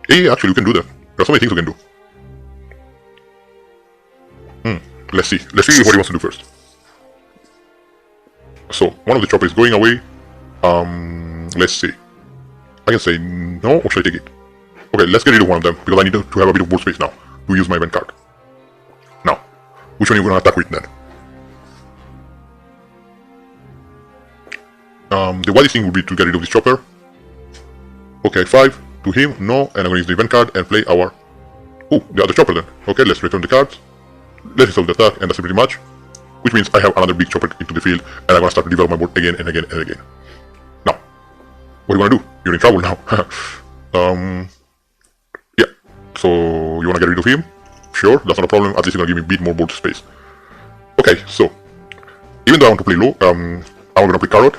Yeah, actually, we can do that. There are so many things we can do. Let's see what he wants to do first. So, one of the Chopper is going away. Let's see. I can say no, or should I take it? Okay, let's get rid of one of them, because I need to have a bit of board space now to use my event card. Now, which one are you gonna attack with then? The wisest thing would be to get rid of this Chopper. Okay, 5 to him, no, and I'm gonna use the event card and play our... Oh, the other Chopper then. Okay, let's return the cards. Let's install the attack, and that's it pretty much. Which means I have another big Chopper into the field, and I'm gonna start to develop my board again and again and again. Now, what are you gonna do? You're in trouble now. Yeah, so you wanna get rid of him? Sure, that's not a problem. At least you're gonna give me a bit more board space. Okay, so even though I want to play low, I'm gonna play Carrot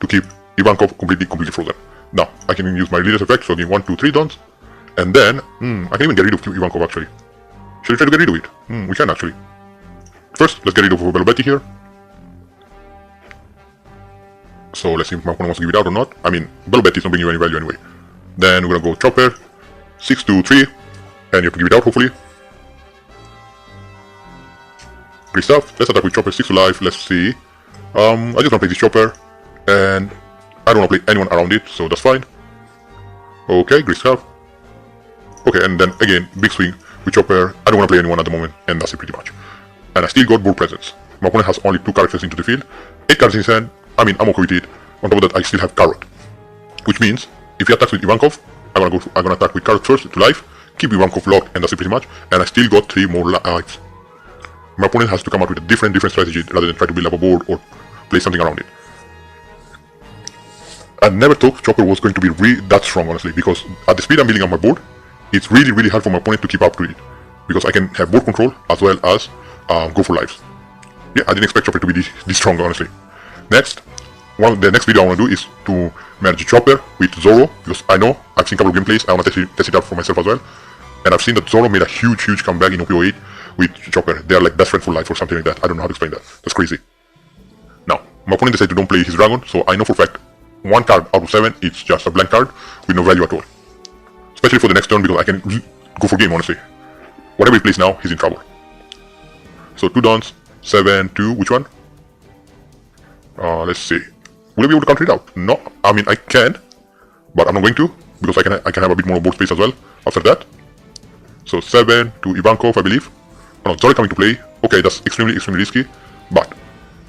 to keep Ivankov completely frozen. Now, I can use my leader's effect, so I give 1, 2, 3 dons, and then, I can even get rid of Ivankov actually. Should we try to get rid of it? We can actually. First, let's get rid of Bellobetti here. So let's see if my opponent wants to give it out or not. I mean, Bellobetti is not bringing you any value anyway. Then we're gonna go Chopper, 6 to 3, and you have to give it out hopefully. Great stuff. Let's attack with Chopper, 6 to life. Let's see. I just wanna play this Chopper, and I don't wanna play anyone around it, so that's fine. Okay, great stuff. Okay, and then again, big swing with Chopper. I don't wanna play anyone at the moment, and that's it pretty much. And I still got board presence. My opponent has only 2 characters into the field, 8 cards in his hand. I mean, I'm okay with it. On top of that, I still have Carrot, which means if he attacks with Ivankov, I'm gonna attack with Carrot first to life, keep Ivankov locked, and that's it pretty much. And I still got 3 more lives. My opponent has to come out with a different strategy rather than try to build up a board or play something around it. I never thought Chopper was going to be that strong, honestly, because at the speed I'm building up my board, it's really hard for my opponent to keep up to it, because I can have board control as well as go for lives. Yeah, I didn't expect Chopper to be this strong, honestly. Next, the next video I want to do is to merge Chopper with Zoro, because I know I've seen a couple of gameplays. I want to test it out for myself as well, and I've seen that Zoro made a huge comeback in OP08 with Chopper. They are like best friends for life or something like that. I don't know how to explain that. That's crazy. Now, my opponent decided to don't play his dragon, so I know for a fact 1 card out of 7 it's just a blank card with no value at all. Especially for the next turn because I can go for game, honestly. Whatever he plays now, he's in trouble. So 2 dawns, 7, 2, which one? Let's see. Will I be able to counter it out? No, I mean I can, but I'm not going to because I can have a bit more board space as well after that. So 7 to Ivankov, I believe. Oh no, Zori coming to play. Okay, that's extremely risky, but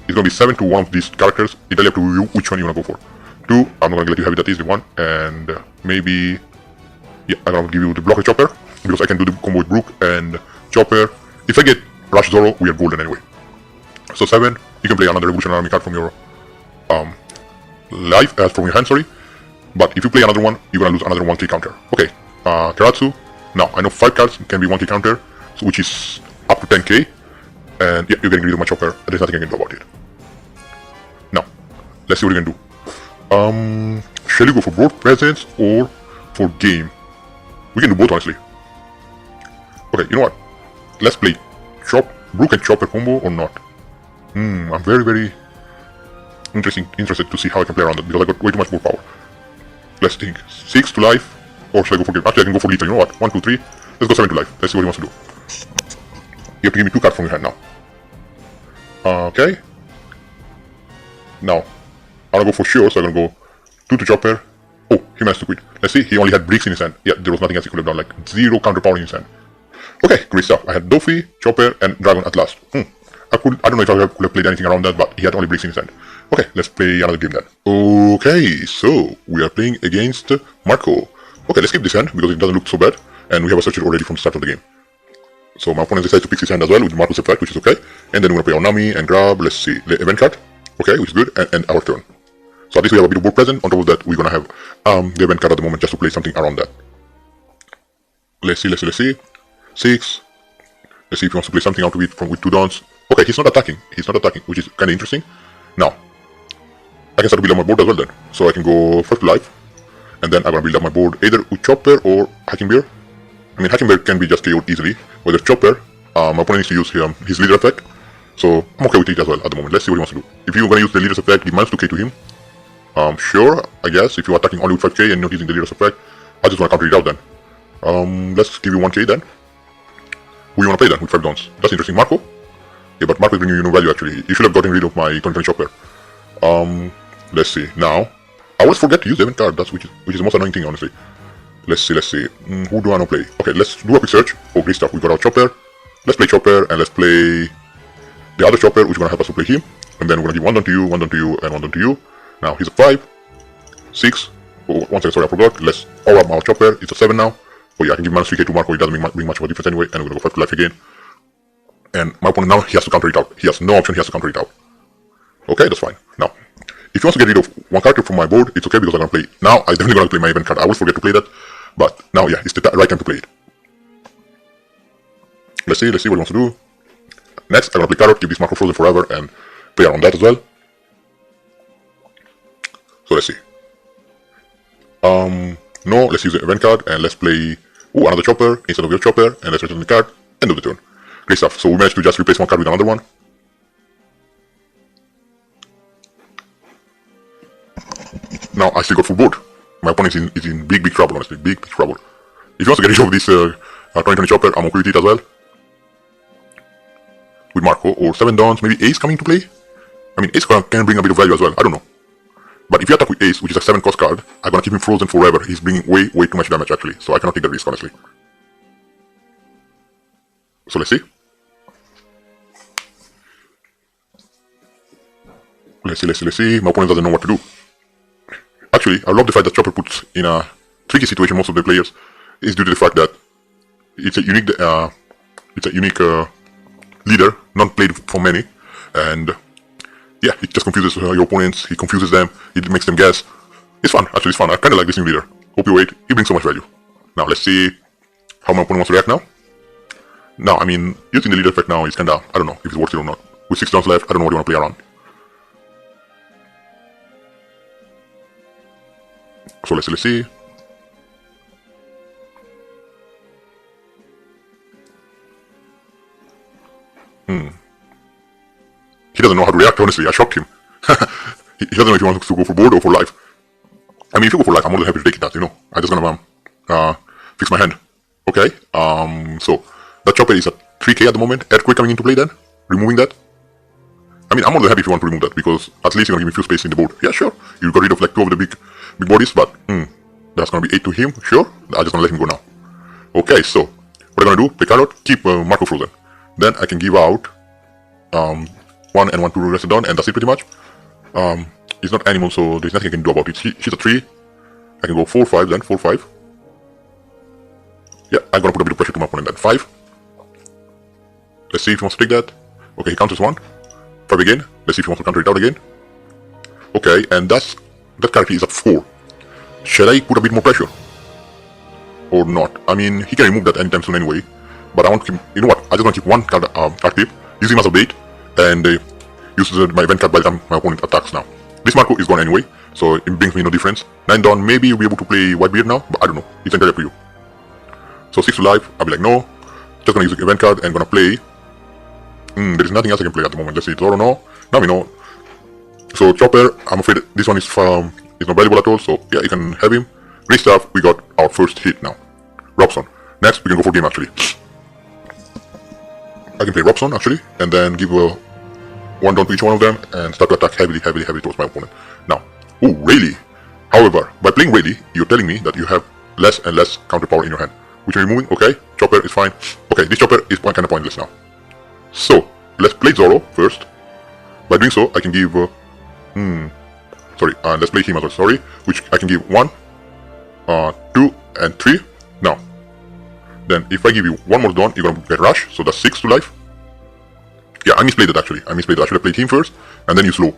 it's gonna be 7 to one of these characters. Entirely up to you which one you wanna go for. 2, I'm not gonna let you have it that easy one, and maybe yeah, I'm gonna give you the blocker Chopper because I can do the combo with Brook and Chopper. If I get Rush Zoro, we are golden anyway. So 7, you can play another Revolutionary Army card from your from your hand, sorry. But if you play another one, you're gonna lose another 1k counter. Okay, Teratsu. Now I know 5 cards can be 1k counter, so which is up to 10k, and yeah, you're getting rid of my Chopper. There's nothing I can do about it. Now, let's see what you can do. Shall you go for board presence or for game? We can do both, honestly. Okay, you know what? Let's play Brook and Chopper combo or not. I'm very interested to see how I can play around it because I got way too much more power. Let's think. 6 to life, or should I go for game? Actually, I can go for lethal. You know what? 1, 2, 3. Let's go 7 to life. Let's see what he wants to do. You have to give me 2 cards from your hand now. Okay. Now, I'm gonna go for sure, so I'm gonna go 2 to Chopper. Oh, he managed to quit. Let's see, he only had bricks in his hand. Yeah, there was nothing else he could have done, like 0 counter power in his hand. Okay, great stuff. I had Doffy, Chopper, and Dragon at last. I don't know if I could have played anything around that, but he had only bricks in his hand. Okay, let's play another game then. Okay, so we are playing against Marco. Okay, let's keep this hand because it doesn't look so bad, and we have a searcher already from the start of the game. So my opponent decides to pick his hand as well with Marco's effect, which is okay. And then we're gonna play Onami and grab, let's see, the event card. Okay, which is good, and our turn. So at least we have a bit of board present. On top of that, we're gonna have the event card at the moment just to play something around that. Let's see. 6. Let's see if he wants to play something out of it with 2 dawns. Okay, he's not attacking, which is kind of interesting. Now, I can start to build up my board as well then. So I can go first to life, and then I'm gonna build up my board either with Chopper or Hacking Bear. I mean, Hacking Bear can be just KO'd easily. Whether Chopper, my opponent needs to use his leader effect. So I'm okay with it as well at the moment. Let's see what he wants to do. If you're gonna use the leader's effect, give -2k to him. Sure, I guess if you're attacking only with 5k and not using the leader's effect, I just wanna counter it out then. Let's give you 1k then. Who you wanna play then with 5 dawns? That's interesting. Marco? Yeah, but Marco is bringing you no value actually. You should have gotten rid of my 2020 Chopper. Let's see. Now, I always forget to use the event card. That's which is the most annoying thing, honestly. Let's see. Who do I want to play? Okay, let's do a quick search. Oh, great stuff. We got our Chopper. Let's play Chopper and let's play the other Chopper, which is gonna help us to play him. And then we're gonna give 1 down to you, 1 down to you, and 1 down to you. Now he's a 5, 6. Oh, 1 second. Sorry, I forgot. Let's power up our Chopper. It's a 7 now. Oh yeah, I can give -3k to Marco. It doesn't bring much of a difference anyway. And we're gonna go 5 to life again. And my opponent now, he has to counter it out. He has no option, he has to counter it out. Okay, that's fine. Now, if he wants to get rid of 1 character from my board, it's okay because I'm gonna play. Now, I'm definitely gonna play my event card. I always forget to play that. But now, yeah, it's the right time to play it. Let's see what he wants to do. Next, I'm gonna play Carrot, keep this Marco frozen forever, and play around that as well. So let's see. No, let's use the event card, and let's play another Chopper instead of your Chopper, and let's return the card, end of the turn. Great stuff. So we managed to just replace 1 card with another one. Now I still got full board. My opponent is in big trouble, honestly. Big trouble. If he wants to get rid of this 2020 Chopper, I'm okay with it as well. With Marco, or 7 dawns, maybe Ace coming to play? I mean, Ace can bring a bit of value as well, I don't know. But if you attack with Ace, which is a 7 cost card, I'm gonna keep him frozen forever. He's bringing way too much damage actually, so I cannot take that risk, honestly. So let's see. Let's see. My opponent doesn't know what to do. Actually, I love the fact that Chopper puts in a tricky situation most of the players is due to the fact that it's a unique leader, not played for many, and yeah, it just confuses your opponents. He confuses them. It makes them guess. It's fun. Actually, it's fun. I kind of like this new leader. Opioid. He brings so much value. Now let's see how my opponent wants to react now. Now, I mean, using the leader effect now is kinda, I don't know if it's worth it or not. With 6 downs left, I don't know what you want to play around. So let's see. doesn't know how to react, honestly. I shocked him. He doesn't know if he wants to go for board or for life. I mean, if you go for life, I'm more than happy to take it, you know. I'm just gonna fix my hand. Okay, so that chopper is at 3k at the moment. Earthquake coming into play then, removing that. I mean, I'm more than happy if you want to remove that, because at least you're gonna give me a few space in the board. Yeah, sure. You got rid of like 2 of the big bodies, but that's gonna be 8 to him, sure. I'm just gonna let him go now. Okay, so what I'm gonna do, play card out, keep Marco frozen. Then I can give out 1 and 1 to Residon, and that's it pretty much. He's not animal, so there's nothing I can do about it. She's a 3. I can go 4-5 then, 4-5. Yeah, I'm gonna put a bit of pressure to my opponent then. 5. Let's see if he wants to take that. Okay, he counters 1. 5 again. Let's see if he wants to counter it out again. Okay, and that character is at 4. Should I put a bit more pressure? Or not? I mean, he can remove that anytime soon anyway. But I want to keep, you know what? I just want to keep 1 card active, use him as a bait, and use my event card by the time my opponent attacks now. This Marco is gone anyway, so it brings me no difference. 9 down, maybe you'll be able to play Whitebeard now, but I don't know. It's entirely up to you. So 6 to life, I'll be like, no. Just gonna use the event card and gonna play. There is nothing else I can play at the moment. Let's see, Zoro no. Now we know. So Chopper, I'm afraid this one is not valuable at all, so yeah, you can have him. Great stuff, we got our first hit now. Robson. Next, we can go for game actually. I can play Robson actually, and then give 1 down to each one of them, and start to attack heavily towards my opponent. Now, oh, Rayleigh. However, by playing Rayleigh, you're telling me that you have less and less counter power in your hand. Which you're removing, okay, Chopper is fine. Okay, this Chopper is kind of pointless now. So, let's play Zoro first. By doing so, I can give, let's play him as well, sorry. Which I can give 1, 2, and 3. Now, then if I give you 1 more down, you're gonna get Rush, so that's 6 to life. Yeah, I misplayed that actually. I should have played him first, and then you slow.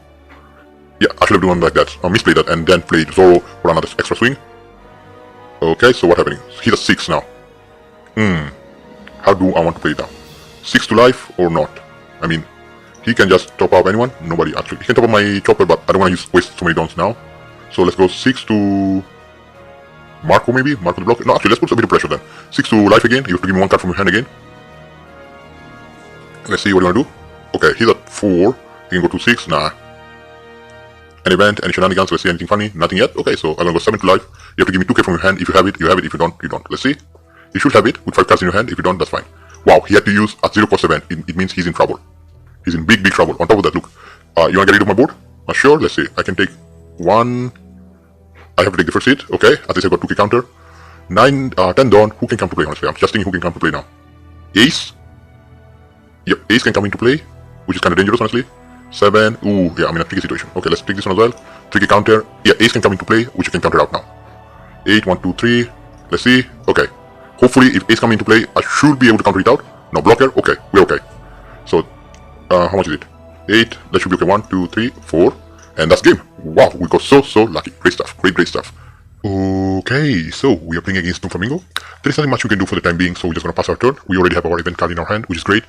Yeah, I should have done like that. I misplayed that, and then played Zoro for another extra swing. Okay, so what's happening? He's at 6 now. How do I want to play it now? 6 to life or not? I mean, he can just top up anyone. Nobody actually. He can top up my Chopper, but I don't want to waste so many downs now. So let's go 6 to Marco maybe? Marco the block? No, actually, let's put a bit of pressure then. 6 to life again. You have to give me 1 card from your hand again. Let's see what you want to do. Okay, he's at 4. He can go to 6. Nah. An event, any shenanigans? Let's see anything funny. Nothing yet. Okay, so I'm gonna go 7 to life. You have to give me 2k from your hand. If you have it, you have it. If you don't, you don't. Let's see. You should have it with 5 cards in your hand. If you don't, that's fine. Wow, he had to use at 0 cost event. It means he's in trouble. He's in big trouble. On top of that, look. You wanna get rid of my board? Sure. Let's see. I can take 1. I have to take the first hit. Okay. At least I got 2k counter. 9, 10 down. Who can come to play? Honestly, I'm just thinking who can come to play now. Ace. Yep, Ace can come into play, which is kind of dangerous, honestly. 7. Ooh, yeah, I'm in a tricky situation. Okay, let's take this one as well. Tricky counter. Yeah, Ace can come into play, which you can counter out now. 8, 1, 2, 3. Let's see. Okay. Hopefully, if Ace comes into play, I should be able to counter it out. No blocker. Okay, we're okay. So, how much is it? 8. That should be okay. 1, 2, 3, 4. And that's game. Wow, we got so lucky. Great stuff. Great stuff. Okay, so we are playing against Flamingo. There is nothing much we can do for the time being, so we're just gonna pass our turn. We already have our event card in our hand, which is great,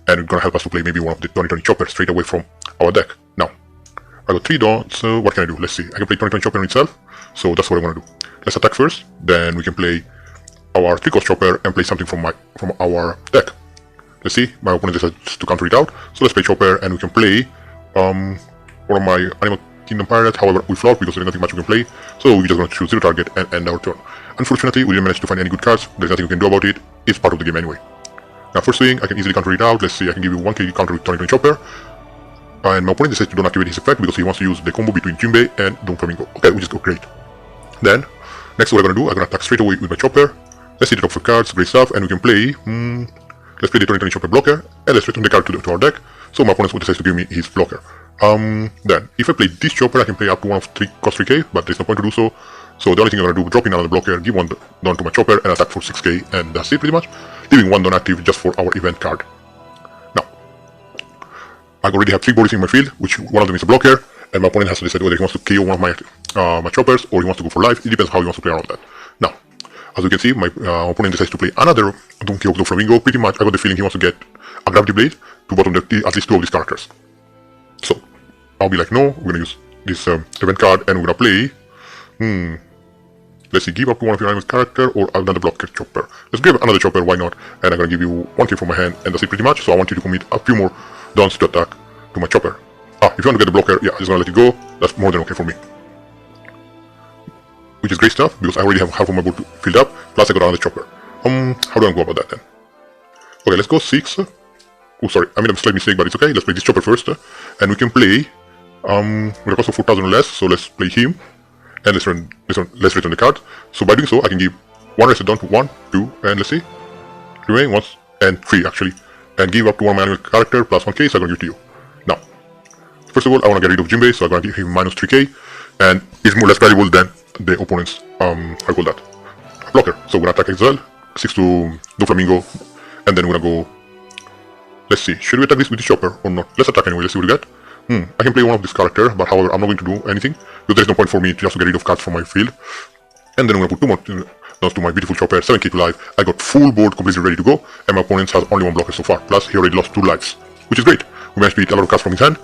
and it's gonna help us to play maybe one of the 2020 Chopper straight away from our deck. Now, I got 3 dawns, so what can I do? Let's see. I can play 2020 Chopper in itself, so that's what I wanna do. Let's attack first, then we can play our 3-cost Chopper and play something from our deck. Let's see, my opponent decides to counter it out, so let's play Chopper and we can play one of my Animal Kingdom Pirate. However, we flop because there's nothing much we can play, so we're just gonna choose 0 target and end our turn. Unfortunately, we didn't manage to find any good cards. There's nothing we can do about it. It's part of the game anyway. Now, first swing, I can easily counter it out. Let's see, I can give you 1k counter with 2020 Chopper. And my opponent decides to don't activate his effect because he wants to use the combo between Jinbei and Don Flamingo. Okay, which is great. Then, next what I'm gonna do, I'm gonna attack straight away with my Chopper. Let's see the top 4 cards, great stuff, and we can play, let's play the 2020 Chopper blocker, and let's return the card to our deck. So my opponent decides to give me his blocker. Then, if I play this Chopper, I can play up to one of 3 cost 3k, but there's no point to do so. So the only thing I'm gonna do, drop in another blocker, give 1 down to my Chopper, and attack for 6k, and that's it pretty much. Leaving 1 down active just for our event card. Now, I already have 3 bodies in my field, which one of them is a blocker, and my opponent has to decide whether he wants to KO one of my Choppers, or he wants to go for life. It depends how he wants to play around that. Now, as you can see, my opponent decides to play another Donkey Kong Flamingo. Pretty much, I got the feeling he wants to get a Gravity Blade to bottom at least 2 of these characters. So, I'll be like, no, we're gonna use this event card, and we're gonna play, let's see, give up to one of your animal's character, or another blocker Chopper. Let's grab another Chopper, why not? And I'm gonna give you 1k from my hand, and that's it pretty much. So I want you to commit a few more downs to attack to my Chopper. if you want to get the blocker, yeah, I'm just gonna let it go. That's more than okay for me. Which is great stuff, because I already have half of my board filled up, plus I got another chopper. How do I go about that then? Okay, let's go 6. Oh, sorry, I made a slight mistake, but it's okay. Let's play this chopper first, and we can play with a cost of 4,000 or less, so let's play him, and let's return the card. So by doing so, I can give 1 rested down to 1, 2, and let's see, 3 once, and 3 actually, and give up to 1 manual character plus 1k, so I'm gonna give it to you. Now, first of all, I wanna get rid of Jinbei, so I'm gonna give him minus 3k, and it's more less valuable than the opponent's, how do you call that, blocker. So we're gonna attack Exile, 6 to Doflamingo, and then we're gonna go, let's see, should we attack this with the chopper or not? Let's attack anyway, let's see what we get. I can play one of this character, but however, I'm not going to do anything, because there's no point for me just to get rid of cards from my field. And then I'm gonna put 2 more downs to my beautiful chopper, 7k to life. I got full board completely ready to go, and my opponent has only 1 blocker so far, plus he already lost 2 lives, which is great. We managed to beat a lot of cards from his hand.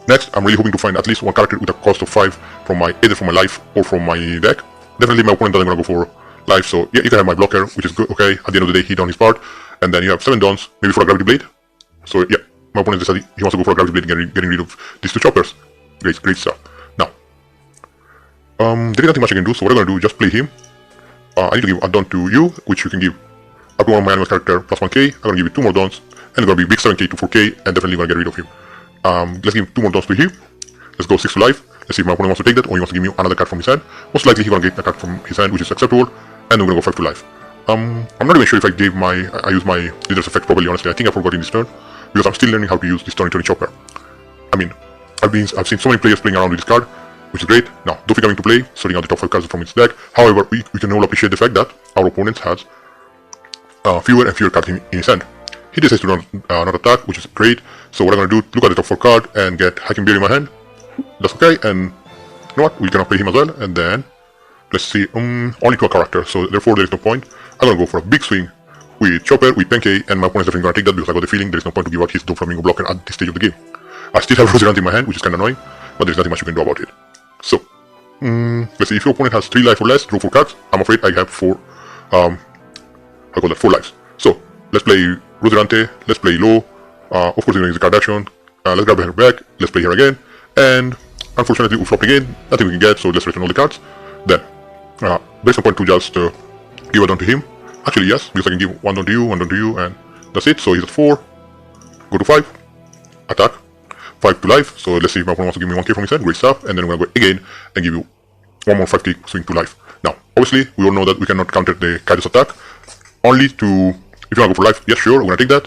Next, I'm really hoping to find at least 1 character with a cost of 5 from either from my life or from my deck. Definitely my opponent doesn't gonna go for life, so yeah, you can have my blocker, which is good, okay. At the end of the day, he done his part, and then you have 7 downs, maybe for a Gravity Blade. So yeah, my opponent decided he wants to go for a Gravity Blade and getting rid of these 2 choppers. Great stuff. Now, there is nothing much I can do, so what I'm gonna do is just play him. I need to give a down to you, which you can give up to 1 of my animal character plus 1k. I'm gonna give you 2 more downs, and it's gonna be big 7k to 4k, and definitely gonna get rid of him. Let's give 2 more downs to him. Let's go 6 to life. Let's see if my opponent wants to take that, or he wants to give me another card from his hand. Most likely he's gonna get a card from his hand, which is acceptable, and then we're gonna go 5 to life. I'm not even sure if I used my leader's effect properly, honestly. I think I forgot in this turn, because I'm still learning how to use this turn chopper. I mean, I've seen so many players playing around with this card, which is great. Now, Dofi coming to play, sorting out the top 5 cards from its deck. However, we can all appreciate the fact that our opponent has fewer and fewer cards in his hand. He decides to not attack, which is great. So what I'm gonna do, look at the top 4 card and get Hacking Bear in my hand. That's okay, and you know what, we're gonna play him as well, and then, let's see, only to a character, so therefore there is no point. I'm gonna go for a big swing with Chopper, with Penkei, and my opponent's definitely gonna take that, because I got the feeling there is no point to give out his Doflamingo blocker at this stage of the game. I still have Roserant in my hand, which is kinda annoying, but there's nothing much you can do about it. So, let's see, if your opponent has 3 life or less, draw 4 cards. I'm afraid I have 4, I call that 4 lives. So, let's play Roserante, let's play low, of course we're gonna use the card action, let's grab her back, let's play her again, and unfortunately we flopped again, nothing we can get, so let's return all the cards. Then, there's no point to just give a down to him. Actually yes, because I can give 1 down to you, 1 down to you, and that's it. So he's at 4, go to 5, attack, 5 to life, so let's see if my opponent wants to give me 1k from his hand, great stuff, and then we're gonna go again and give you 1 more 5k swing to life. Now, obviously, we all know that we cannot counter the Kaido's attack, only to, if you wanna go for life, yes sure, we're gonna take that.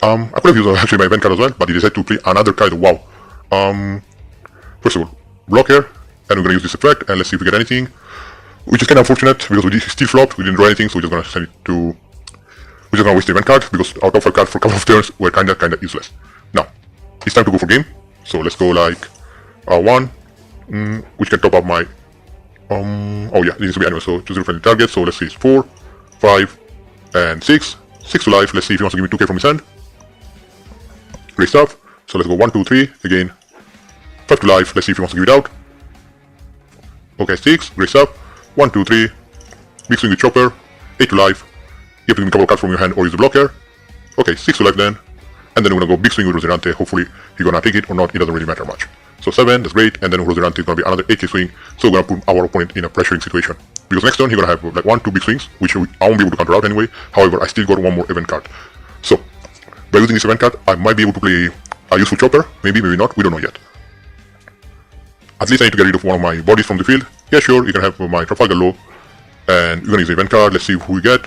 I could have used actually my event card as well, but he decided to play another Kaido, wow. First of all, blocker, and we're gonna use this effect, and let's see if we get anything, which is kinda unfortunate, because we still flopped, we didn't draw anything, so we're just gonna send it to, we're just gonna waste the event card, because our top 5 cards for a couple of turns were kinda useless. Now, it's time to go for game, so let's go like 1, which can top up my, oh yeah, it needs to be animal, so choose a friendly target, so let's see, it's 4, 5, and 6 to life, let's see if he wants to give me 2k from his hand. Great stuff, so let's go 1, 2, 3, again, 5 to life, let's see if he wants to give it out. Okay, 6, great stuff, 1, 2, 3, big swing with Chopper, 8 to life, you have to give me a couple of cards from your hand or use the blocker. Okay, 6 to life then, and then we're gonna go big swing with Roserante, hopefully he's gonna take it or not, it doesn't really matter much. So 7, that's great, and then Roserante is gonna be another 8k swing, so we're gonna put our opponent in a pressuring situation. Because next turn he's gonna have like 1, 2 big swings, which I won't be able to counter out anyway, however I still got 1 more event card. So, by using this event card, I might be able to play a useful Chopper, maybe not, we don't know yet. At least I need to get rid of 1 of my bodies from the field. Yeah sure, you can have my Trafalgar Law, and we're gonna use the event card, let's see who we get.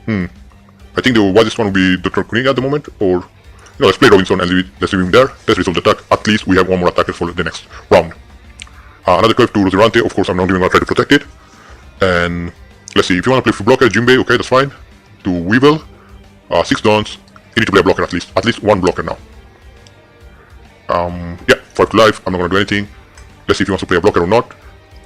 I think the wisest one will be Dr. Kunig at the moment, or, you know, let's play Robinson and let's leave him there, let's resolve the attack, at least we have 1 more attacker for the next round. Another curve to Roserante, of course I'm not even gonna try to protect it, and let's see, if you wanna play for blocker, Jinbei, okay, that's fine. To Weevil, 6 dawns, you need to play a blocker at least 1 blocker now. Yeah, 5 to life, I'm not gonna do anything, let's see if he wants to play a blocker or not.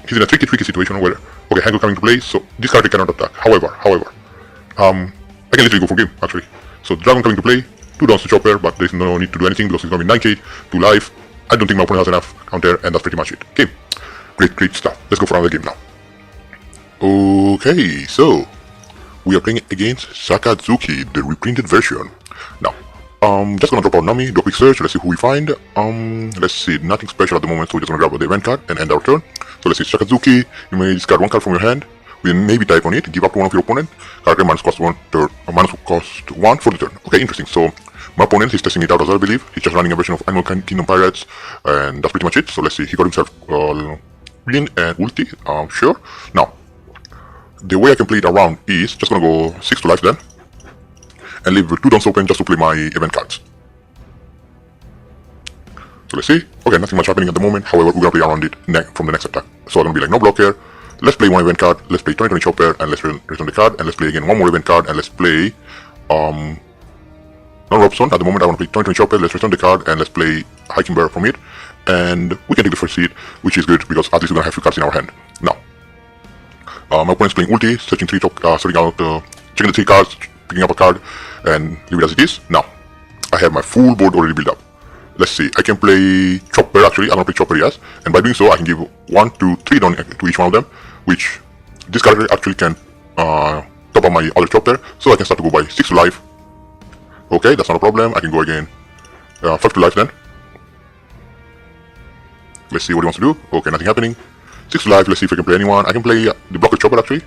He's in a tricky situation where, okay, Hanko coming to play, so this character cannot attack, however, I can literally go for game, actually. So Dragon coming to play, 2 downs to Chopper, but there's no need to do anything because it's gonna be 9k to life. I don't think my opponent has enough counter, and that's pretty much it. Game. Great stuff. Let's go for another game now. Okay, so we are playing against Sakazuki, the reprinted version. Now, Just gonna drop out Nami, do a quick search, let's see who we find. Let's see, nothing special at the moment, so we're just gonna grab the event card and end our turn. So let's see, Shakazuki, you may discard one card from your hand, with a navy type on it, give up to one of your opponent, character minus cost one for the turn. Okay, interesting. So my opponent, he's testing it out as well, I believe. He's just running a version of Animal Kingdom Pirates, and that's pretty much it. So let's see, he got himself green and ulti, sure. Now, the way I can play it around is just gonna go 6 to life then, and leave 2 downs open just to play my event cards. So let's see. Okay, nothing much happening at the moment. However, we're gonna play around it from the next attack. So I'm gonna be like, no block here. Let's play one event card. Let's play 2020 Chopper, and let's return the card. And let's play again one more event card, and let's play no Robson. At the moment, I want to play 2020 Chopper. Let's return the card, and let's play Hiking Bear from it. And we can take the first seed, which is good because at least we're gonna have 3 cards in our hand. Now, my opponent's playing ulti, searching checking the 3 cards, picking up a card, and leave it as it is. Now, I have my full board already built up. Let's see, I can play Chopper actually, I'm gonna play Chopper, yes. And by doing so, I can give 1, 2, 3 down to each one of them, which this character actually can top up my other Chopper, so I can start to go by 6 to life. Okay, that's not a problem, I can go again 5 to life then. Let's see what he wants to do. Okay, nothing happening. 6 to life, let's see if I can play anyone. I can play the Blocker Chopper actually.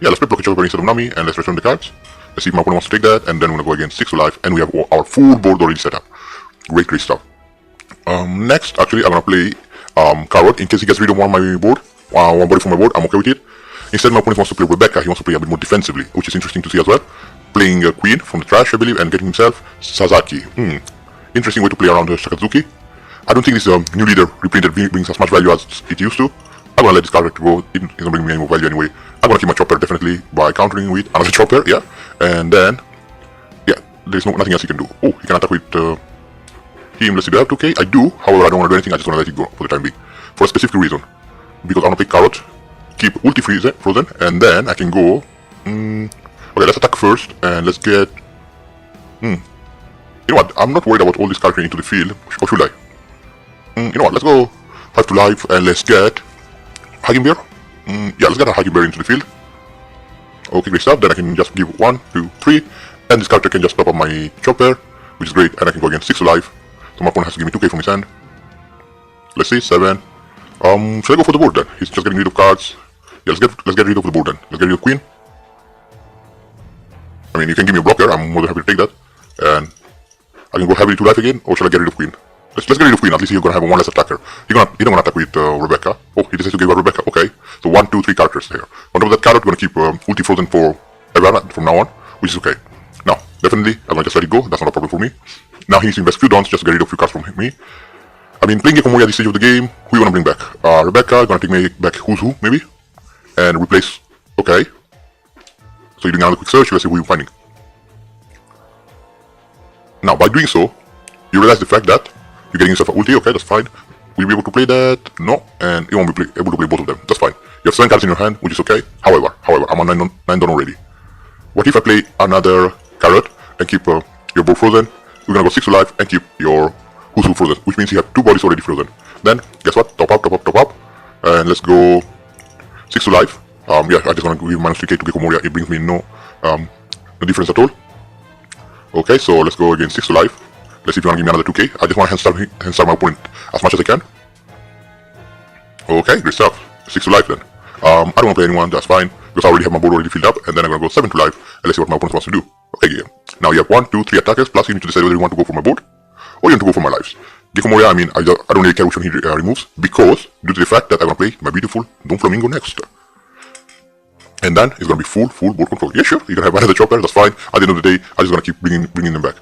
Yeah, let's play Blocker Chopper instead of Nami, and let's return the cards. Let's see if my opponent wants to take that, and then we're gonna go again 6 to life, and we have our full board already set up. Great stuff. Next, actually, I'm gonna play Carrot in case he gets rid of one of my board, one body from my board. I'm okay with it. Instead, my opponent wants to play Rebecca. He wants to play a bit more defensively, which is interesting to see as well. Playing Queen from the trash, I believe, and getting himself Sasaki. Interesting way to play around Shakazuki. I don't think this new leader reprinted brings as much value as it used to. I'm gonna let this character go. It doesn't bring me any more value anyway. I'm gonna keep my Chopper definitely by countering with another Chopper, yeah. And then, yeah, there's nothing else he can do. Oh, he can attack with him. Let's see, do I have 2k? I do. However, I don't want to do anything. I just want to let it go for the time being, for a specific reason. Because I want to pick Carrot, keep ulti frozen, and then I can go. Okay, let's attack first, and let's get. You know what? I'm not worried about all this character into the field. Or should I? You know what? Let's go 5 to life, and let's get Hiking Bear. Yeah, let's get a Hiking Bear into the field. Okay, great stuff. Then I can just give 1, 2, 3, and this character can just top up my Chopper, which is great, and I can go again 6 to life. So my opponent has to give me 2k from his hand. Let's see, 7. Should I go for the board then? He's just getting rid of cards. Yeah, let's get rid of the board then. Let's get rid of Queen. I mean, you can give me a blocker. I'm more than happy to take that. And I can go heavily to life again, or should I get rid of Queen? Let's get rid of Queen. At least he's gonna have one less attacker. He don't wanna attack with Rebecca. Oh, he decides to give her Rebecca. Okay, so 1, 2, 3 characters here. On top of that Carrot, we're gonna keep ulti frozen for ever from now on, which is okay. Now, definitely, I'm gonna just let it go. That's not a problem for me. Now he needs to invest few downs just to get rid of a few cards from me. I mean, playing Gekomori at this stage of the game, who you wanna bring back? Rebecca, gonna take me back Who's Who, maybe? And replace, okay. So you're doing another quick search, let's see who you're finding. Now, by doing so, you realize the fact that you're getting yourself an ulti, okay, that's fine. Will you be able to play that? No, and you won't be able to play both of them, that's fine. You have 7 cards in your hand, which is okay. However, I'm on 9 down already. What if I play another Carrot and keep your board frozen? We're gonna go 6 to life and keep your Who's Who frozen, which means you have 2 bodies already frozen. Then, guess what? Top up. And let's go 6 to life. Yeah, I just want to give minus 3k to Gekomori. It brings me no difference at all. Okay, so let's go again 6 to life. Let's see if you want to give me another 2k. I just want to hand start my opponent as much as I can. Okay, great stuff. 6 to life then. I don't want to play anyone, that's fine. Because I already have my board already filled up. And then I'm going to go 7 to life. And let's see what my opponent wants to do. Okay, yeah. Now you have 1, 2, 3 attackers. Plus you need to decide whether you want to go for my board or you want to go for my lives. Gekomori, I mean, I don't really care which one he removes. Because, due to the fact that I'm going to play my beautiful Doom Flamingo next. And then it's going to be full board control. Yeah, sure, you can have another Chopper, that's fine. At the end of the day, I'm just going to keep bringing them back.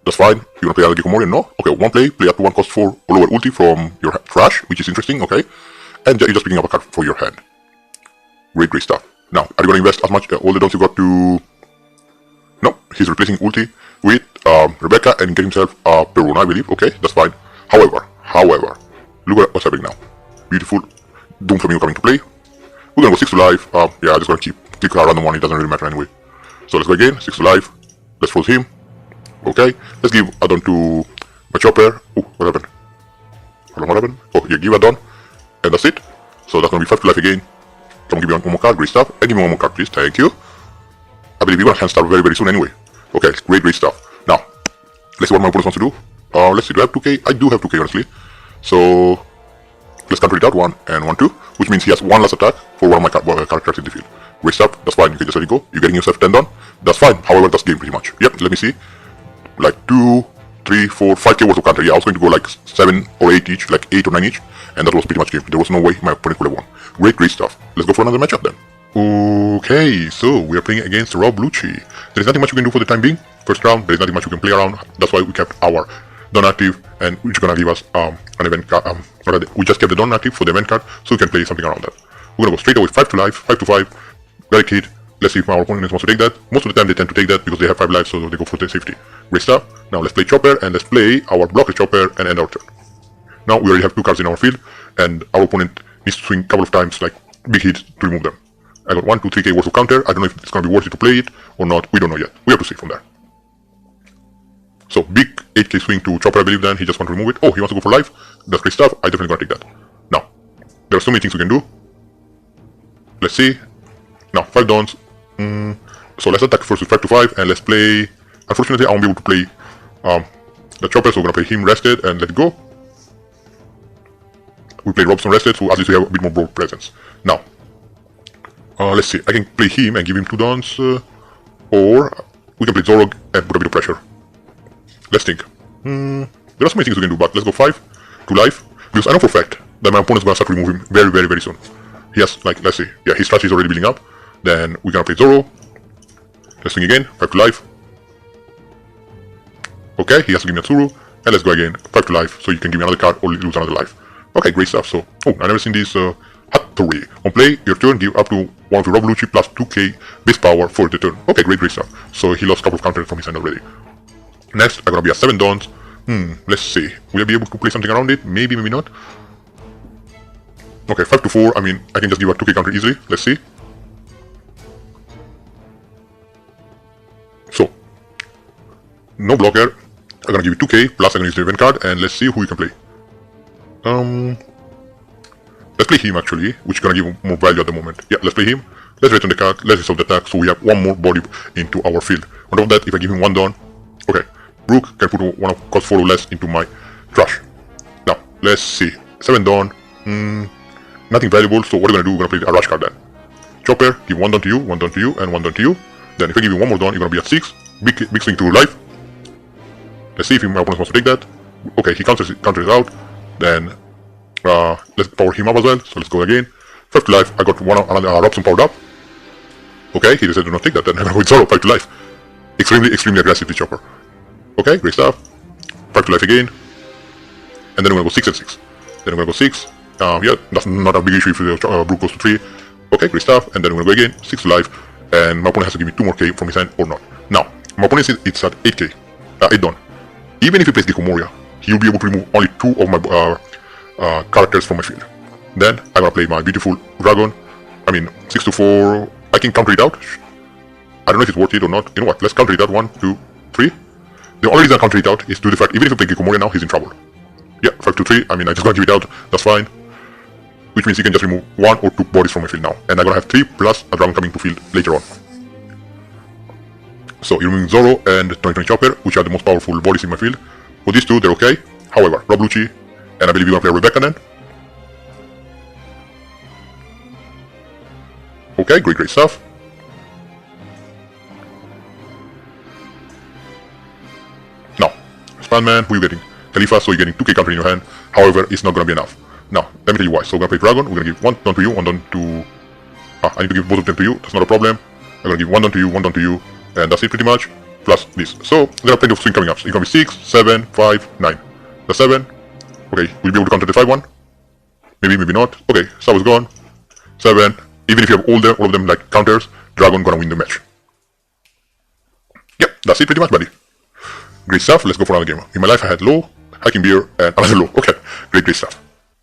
That's fine. You want to play other Gekomori? No? Okay, one play up to 1 cost 4 or lower ulti from your trash, which is interesting, okay? And you're just picking up a card for your hand. Great stuff. Now, are you going to invest as much, all the downs you got to... No, he's replacing ulti with Rebecca and get himself Peruna, I believe. Okay, that's fine. However, look at what's happening now. Beautiful Doom Flamingo coming to play. We're gonna go 6 to life. Yeah, I'm just gonna click a random one, it doesn't really matter anyway. So let's go again, 6 to life. Let's force him. Okay, let's give add-on to my Chopper. Oh, what happened? Hold on, what happened? Oh, yeah, give add-on. And that's it. So that's gonna be 5 to life again. Come on, give me one more card, great stuff. And give me one more card, please, thank you. I believe we're gonna hand start very soon anyway. Okay, great stuff. Now, Let's see what my opponent wants to do. Let's see, do I have 2k? I do have 2k, honestly. So, let's counter it out, 1 and 1, 2, which means he has one last attack for one of my characters in the field. Great stuff, that's fine, you can just let it go. You're getting yourself 10 done, that's fine. However, that's game pretty much. Yep, let me see. Like 2, 3, 4, 5k worth of counter. Yeah, I was going to go like 7 or 8 each, like 8 or 9 each, and that was pretty much game. There was no way my opponent could have won. Great stuff. Let's go for another matchup then. Okay, so we are playing against Rob Lucci. There is nothing much we can do for the time being. First round, there is nothing much we can play around. That's why we kept our Dawn active, and which is gonna give us an event card. We just kept the Dawn active for the event card, so we can play something around that. We're gonna go straight away 5 to life, 5 to 5. Barricade. Let's see if our opponent wants to take that. Most of the time they tend to take that because they have 5 lives, so they go for the safety. Great stuff. Now let's play Chopper, and let's play our blocker Chopper and end our turn. Now we already have 2 cards in our field, and our opponent needs to swing a couple of times, like big hits, to remove them. I got 1, 2, 3k worth of counter. I don't know if it's gonna be worth it to play it or not. We don't know yet. We have to see from there. So big 8k swing to Chopper, I believe. Then he just wants to remove it. Oh, he wants to go for life. That's great stuff. I definitely gonna take that. Now there are so many things we can do. Let's see. Now 5 dawns. So let's attack first with 5 to 5, and let's play. Unfortunately, I won't be able to play the Chopper, so we're gonna play him rested and let it go. We play Robson rested, so at least we have a bit more broad presence. Now, let's see. I can play him and give him 2 dawns, or we can play Zorog and put a bit of pressure. Let's think. There are so many things we can do, but let's go 5 to life, because I know for a fact that my opponent's gonna start to remove him very soon. He has, like, let's see, yeah, his strategy is already building up. Then we're gonna play Zoro. Let's swing again, 5 to life. Okay, he has to give me a Tsuru, and let's go again, 5 to life, so you can give me another card or lose another life. Okay, great stuff. So, oh, I've never seen this Hattori. On play, your turn, give up to 1 of your Rob Lucci plus 2k base power for the turn. Okay, great stuff. So he lost a couple of counters from his hand already. Next, I'm gonna be at 7 dawns. Let's see. Will I be able to play something around it? Maybe, maybe not. Okay, 5 to 4. I mean, I can just give a 2k counter easily. Let's see. So, no blocker. I'm gonna give you 2k, plus I'm gonna use the event card, and let's see who we can play. Let's play him actually, which is gonna give more value at the moment. Yeah, let's play him. Let's return the card, let's resolve the attack, so we have 1 more body into our field. On top of that, if I give him 1 dawn, okay, Brook can put 1 of cost 4 or less into my trash. Now, let's see. 7 dawn, nothing valuable, so what are we gonna do? We're gonna play a rush card then. Chopper, give 1 dawn to you, 1 dawn to you, and 1 dawn to you. Then if I give you 1 more dawn, you're gonna be at 6. Big swing to life. Let's see if my opponent wants to take that. Okay, he counters it out. Then let's power him up as well. So let's go again. 5 to life. I got another Robson powered up. Okay, he decided to not take that. Then I'm gonna go with Zoro. 5 to life. Extremely aggressive, the Chopper. Okay, great stuff. 5 to life again. And then we're gonna go 6 and 6. Then we're gonna go 6. Yeah, that's not a big issue if the Brook goes to 3. Okay, great stuff. And then we're gonna go again. 6 to life. And my opponent has to give me 2 more K from his hand or not. Now, my opponent says it's at 8k. 8 done. Even if he plays Gecko Moria, he'll be able to remove only 2 of my characters from my field. Then I'm gonna play my beautiful dragon. I mean, 6 to 4. I can counter it out. I don't know if it's worth it or not. You know what? Let's counter it out. 1, 2, 3. The only reason I counter it out is due to the fact even if I play Gecko Moria now, he's in trouble. Yeah, 5 to 3. I mean, I just gonna give it out. That's fine. Which means he can just remove 1 or 2 bodies from my field now. And I'm gonna have 3 plus a dragon coming to field later on. So you're removing Zoro and 2020 Chopper, which are the most powerful bodies in my field. For these 2, they're okay. However, Rob Lucci, and I believe you're gonna play Rebecca then. Okay, great stuff. Now, Spanman, who are you getting? Khalifa, so you're getting 2k counter in your hand. However, it's not gonna be enough. Now, let me tell you why. So we're gonna play Dragon, we're gonna give 1 down to you, 1 down to... I need to give both of them to you, that's not a problem. I'm gonna give 1 down to you, 1 down to you, and that's it pretty much, plus this. So, there are plenty of swing coming up. So it's gonna be 6, 7, 5, 9. The 7. Okay, we'll be able to counter the 5 one. Maybe, maybe not. Okay, Star is gone. 7. Even if you have all of them like counters, Dragon gonna win the match. Yep, that's it pretty much, buddy. Great stuff, let's go for another game. In my life I had low, hiking beer, and another low. Okay, great stuff.